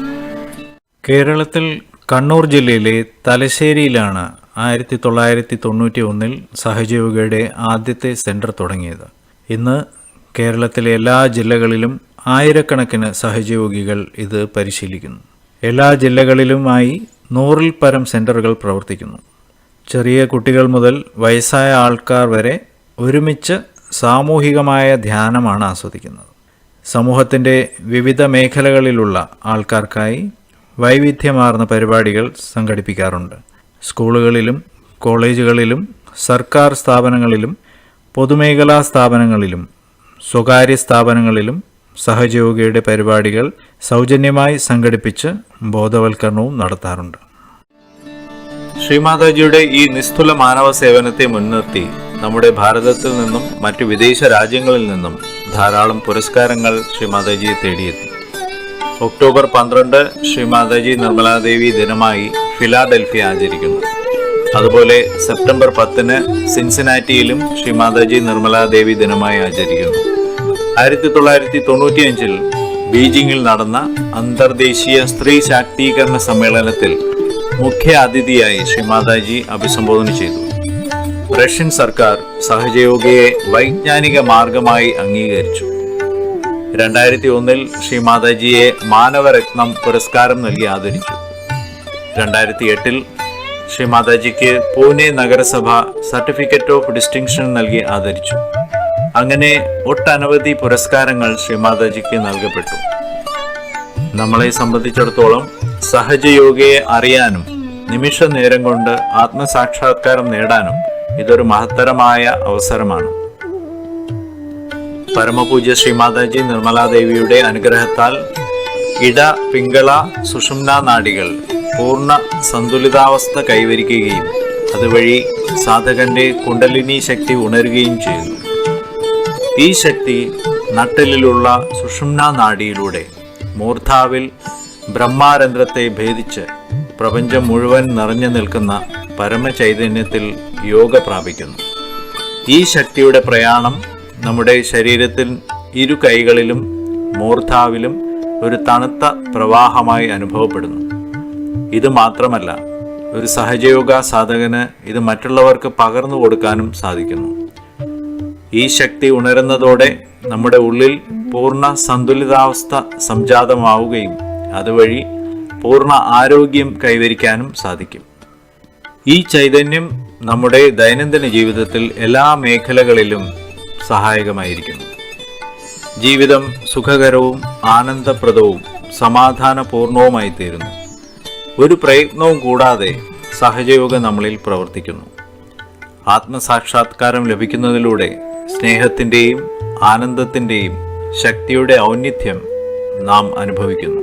കേരളത്തിൽ കണ്ണൂർ ജില്ലയിലെ തലശ്ശേരിയിലാണ് 1991 സഹജയോഗയുടെ ആദ്യത്തെ സെന്റർ തുടങ്ങിയത്. ഇന്ന് കേരളത്തിലെ എല്ലാ ജില്ലകളിലും ആയിരക്കണക്കിന് സഹജയോഗികൾ ഇത് പരിശീലിക്കുന്നു. എല്ലാ ജില്ലകളിലുമായി 100-ൽ പരം സെന്ററുകൾ പ്രവർത്തിക്കുന്നു. ചെറിയ കുട്ടികൾ മുതൽ വയസ്സായ ആൾക്കാർ വരെ ഒരുമിച്ച് സാമൂഹികമായ ധ്യാനമാണ് ആസ്വദിക്കുന്നത്. സമൂഹത്തിൻ്റെ വിവിധ മേഖലകളിലുള്ള ആൾക്കാർക്കായി വൈവിധ്യമാർന്ന പരിപാടികൾ സംഘടിപ്പിക്കാറുണ്ട്. സ്കൂളുകളിലും കോളേജുകളിലും സർക്കാർ സ്ഥാപനങ്ങളിലും പൊതുമേഖലാ സ്ഥാപനങ്ങളിലും സ്വകാര്യ സ്ഥാപനങ്ങളിലും സഹജയോഗിയുടെ പരിപാടികൾ സൗജന്യമായി സംഘടിപ്പിച്ച് ബോധവൽക്കരണവും നടത്താറുണ്ട്. ശ്രീമാതാജിയുടെ ഈ നിസ്തുല മാനവ സേവനത്തെ മുൻനിർത്തി നമ്മുടെ ഭാരതത്തിൽ നിന്നും മറ്റു വിദേശ രാജ്യങ്ങളിൽ നിന്നും ധാരാളം പുരസ്കാരങ്ങൾ ശ്രീമാതാജിയെ തേടിയെത്തി. ഒക്ടോബർ 12 ശ്രീമാതാജി നിർമ്മലാദേവി ദിനമായി ഫിലാഡൽഫിയ ആചരിക്കുന്നു. അതുപോലെ സെപ്റ്റംബർ 10 സിൻസിനാറ്റിയിലും ശ്രീമാതാജി നിർമ്മലാദേവി ദിനമായി ആചരിക്കുന്നു. 1995 ബീജിംഗിൽ നടന്ന അന്തർദേശീയ സ്ത്രീ ശാക്തീകരണ സമ്മേളനത്തിൽ മുഖ്യ അതിഥിയായി ശ്രീമാതാജി അഭിസംബോധന ചെയ്തു. റഷ്യൻ സർക്കാർ സഹജയോഗയെ വൈജ്ഞാനിക മാർഗമായി അംഗീകരിച്ചു. 2001 ശ്രീമാതാജിയെ മാനവരത്നം പുരസ്കാരം നൽകി ആദരിച്ചു. 2008 ശ്രീമാതാജിക്ക് പൂനെ നഗരസഭ സർട്ടിഫിക്കറ്റ് ഓഫ് ഡിസ്റ്റിങ്ഷൻ നൽകി ആദരിച്ചു. അങ്ങനെ ഒട്ടനവധി പുരസ്കാരങ്ങൾ ശ്രീമാതാജിക്ക് നൽകപ്പെട്ടു. നമ്മളെ സംബന്ധിച്ചിടത്തോളം സഹജയോഗയെ അറിയാനും നിമിഷ നേരം കൊണ്ട് ആത്മസാക്ഷാത്കാരം നേടാനും ഇതൊരു മഹത്തരമായ അവസരമാണ്. പരമപൂജ്യ ശ്രീമാതാജി നിർമ്മലാദേവിയുടെ അനുഗ്രഹത്താൽ ഇട, പിംഗള, സുഷുമ്ന നാഡികൾ പൂർണ്ണ സന്തുലിതാവസ്ഥ കൈവരിക്കുകയും അതുവഴി സാധകന്റെ കുണ്ടലിനി ശക്തി ഉണരുകയും ചെയ്യുന്നു. ഈ ശക്തി നട്ടെല്ലിലുള്ള സുഷുമ്ന നാഡിയിലൂടെ മൂർധാവിൽ ബ്രഹ്മാരന്ധ്രത്തെ ഭേദിച്ച് പ്രപഞ്ചം മുഴുവൻ നിറഞ്ഞു നിൽക്കുന്ന പരമചൈതന്യത്തിൽ യോഗ പ്രാപിക്കുന്നു. ഈ ശക്തിയുടെ പ്രയാണം നമ്മുടെ ശരീരത്തിൽ ഇരു കൈകളിലും മൂർധാവിലും ഒരു തണുത്ത പ്രവാഹമായി അനുഭവപ്പെടുന്നു. ഇത് മാത്രമല്ല, ഒരു സഹജയോഗ സാധകന് ഇത് മറ്റുള്ളവർക്ക് പകർന്നു കൊടുക്കാനും സാധിക്കുന്നു. ഈ ശക്തി ഉണരുന്നതോടെ നമ്മുടെ ഉള്ളിൽ പൂർണ്ണ സന്തുലിതാവസ്ഥ സംജാതമാവുകയും അതുവഴി പൂർണ്ണ ആരോഗ്യം കൈവരിക്കാനും സാധിക്കും. ഈ ചൈതന്യം നമ്മുടെ ദൈനംദിന ജീവിതത്തിൽ എല്ലാ മേഖലകളിലും സഹായകമായിരിക്കുന്നു. ജീവിതം സുഖകരവും ആനന്ദപ്രദവും സമാധാനപൂർണവുമായി തീരുന്നു. ഒരു പ്രയത്നവും കൂടാതെ സഹജയോഗ നമ്മളിൽ പ്രവർത്തിക്കുന്നു. ആത്മസാക്ഷാത്കാരം ലഭിക്കുന്നതിലൂടെ സ്നേഹത്തിൻ്റെയും ആനന്ദത്തിൻ്റെയും ശക്തിയുടെ ഔന്നിധ്യം നാം അനുഭവിക്കുന്നു.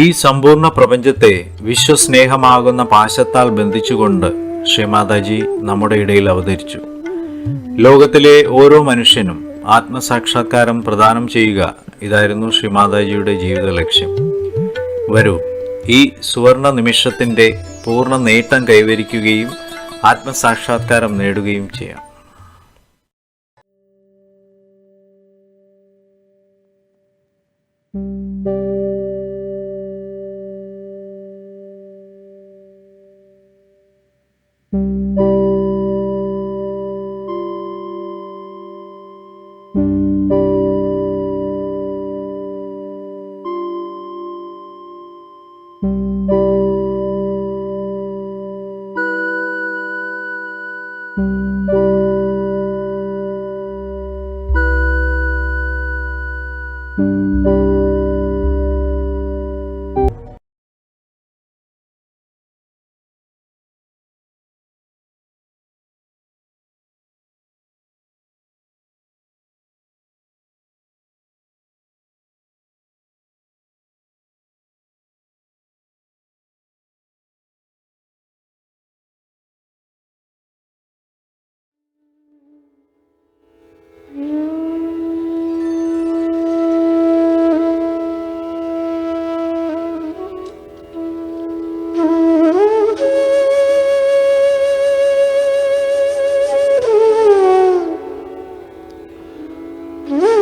ഈ സമ്പൂർണ്ണ പ്രപഞ്ചത്തെ വിശ്വസ്നേഹമാകുന്ന പാശത്താൽ ബന്ധിച്ചുകൊണ്ട് ശ്രീമാതാജി നമ്മുടെ ഇടയിൽ അവതരിച്ചു. ലോകത്തിലെ ഓരോ മനുഷ്യനും ആത്മസാക്ഷാത്കാരം പ്രദാനം ചെയ്യുക, ഇതായിരുന്നു ശ്രീമാതാജിയുടെ ജീവിത ലക്ഷ്യം. വരൂ, ഈ സുവർണ നിമിഷത്തിൻ്റെ പൂർണ്ണ നേട്ടം കൈവരിക്കുകയും ആത്മസാക്ഷാത്കാരം നേടുകയും ചെയ്യാം. ചെയ്യും.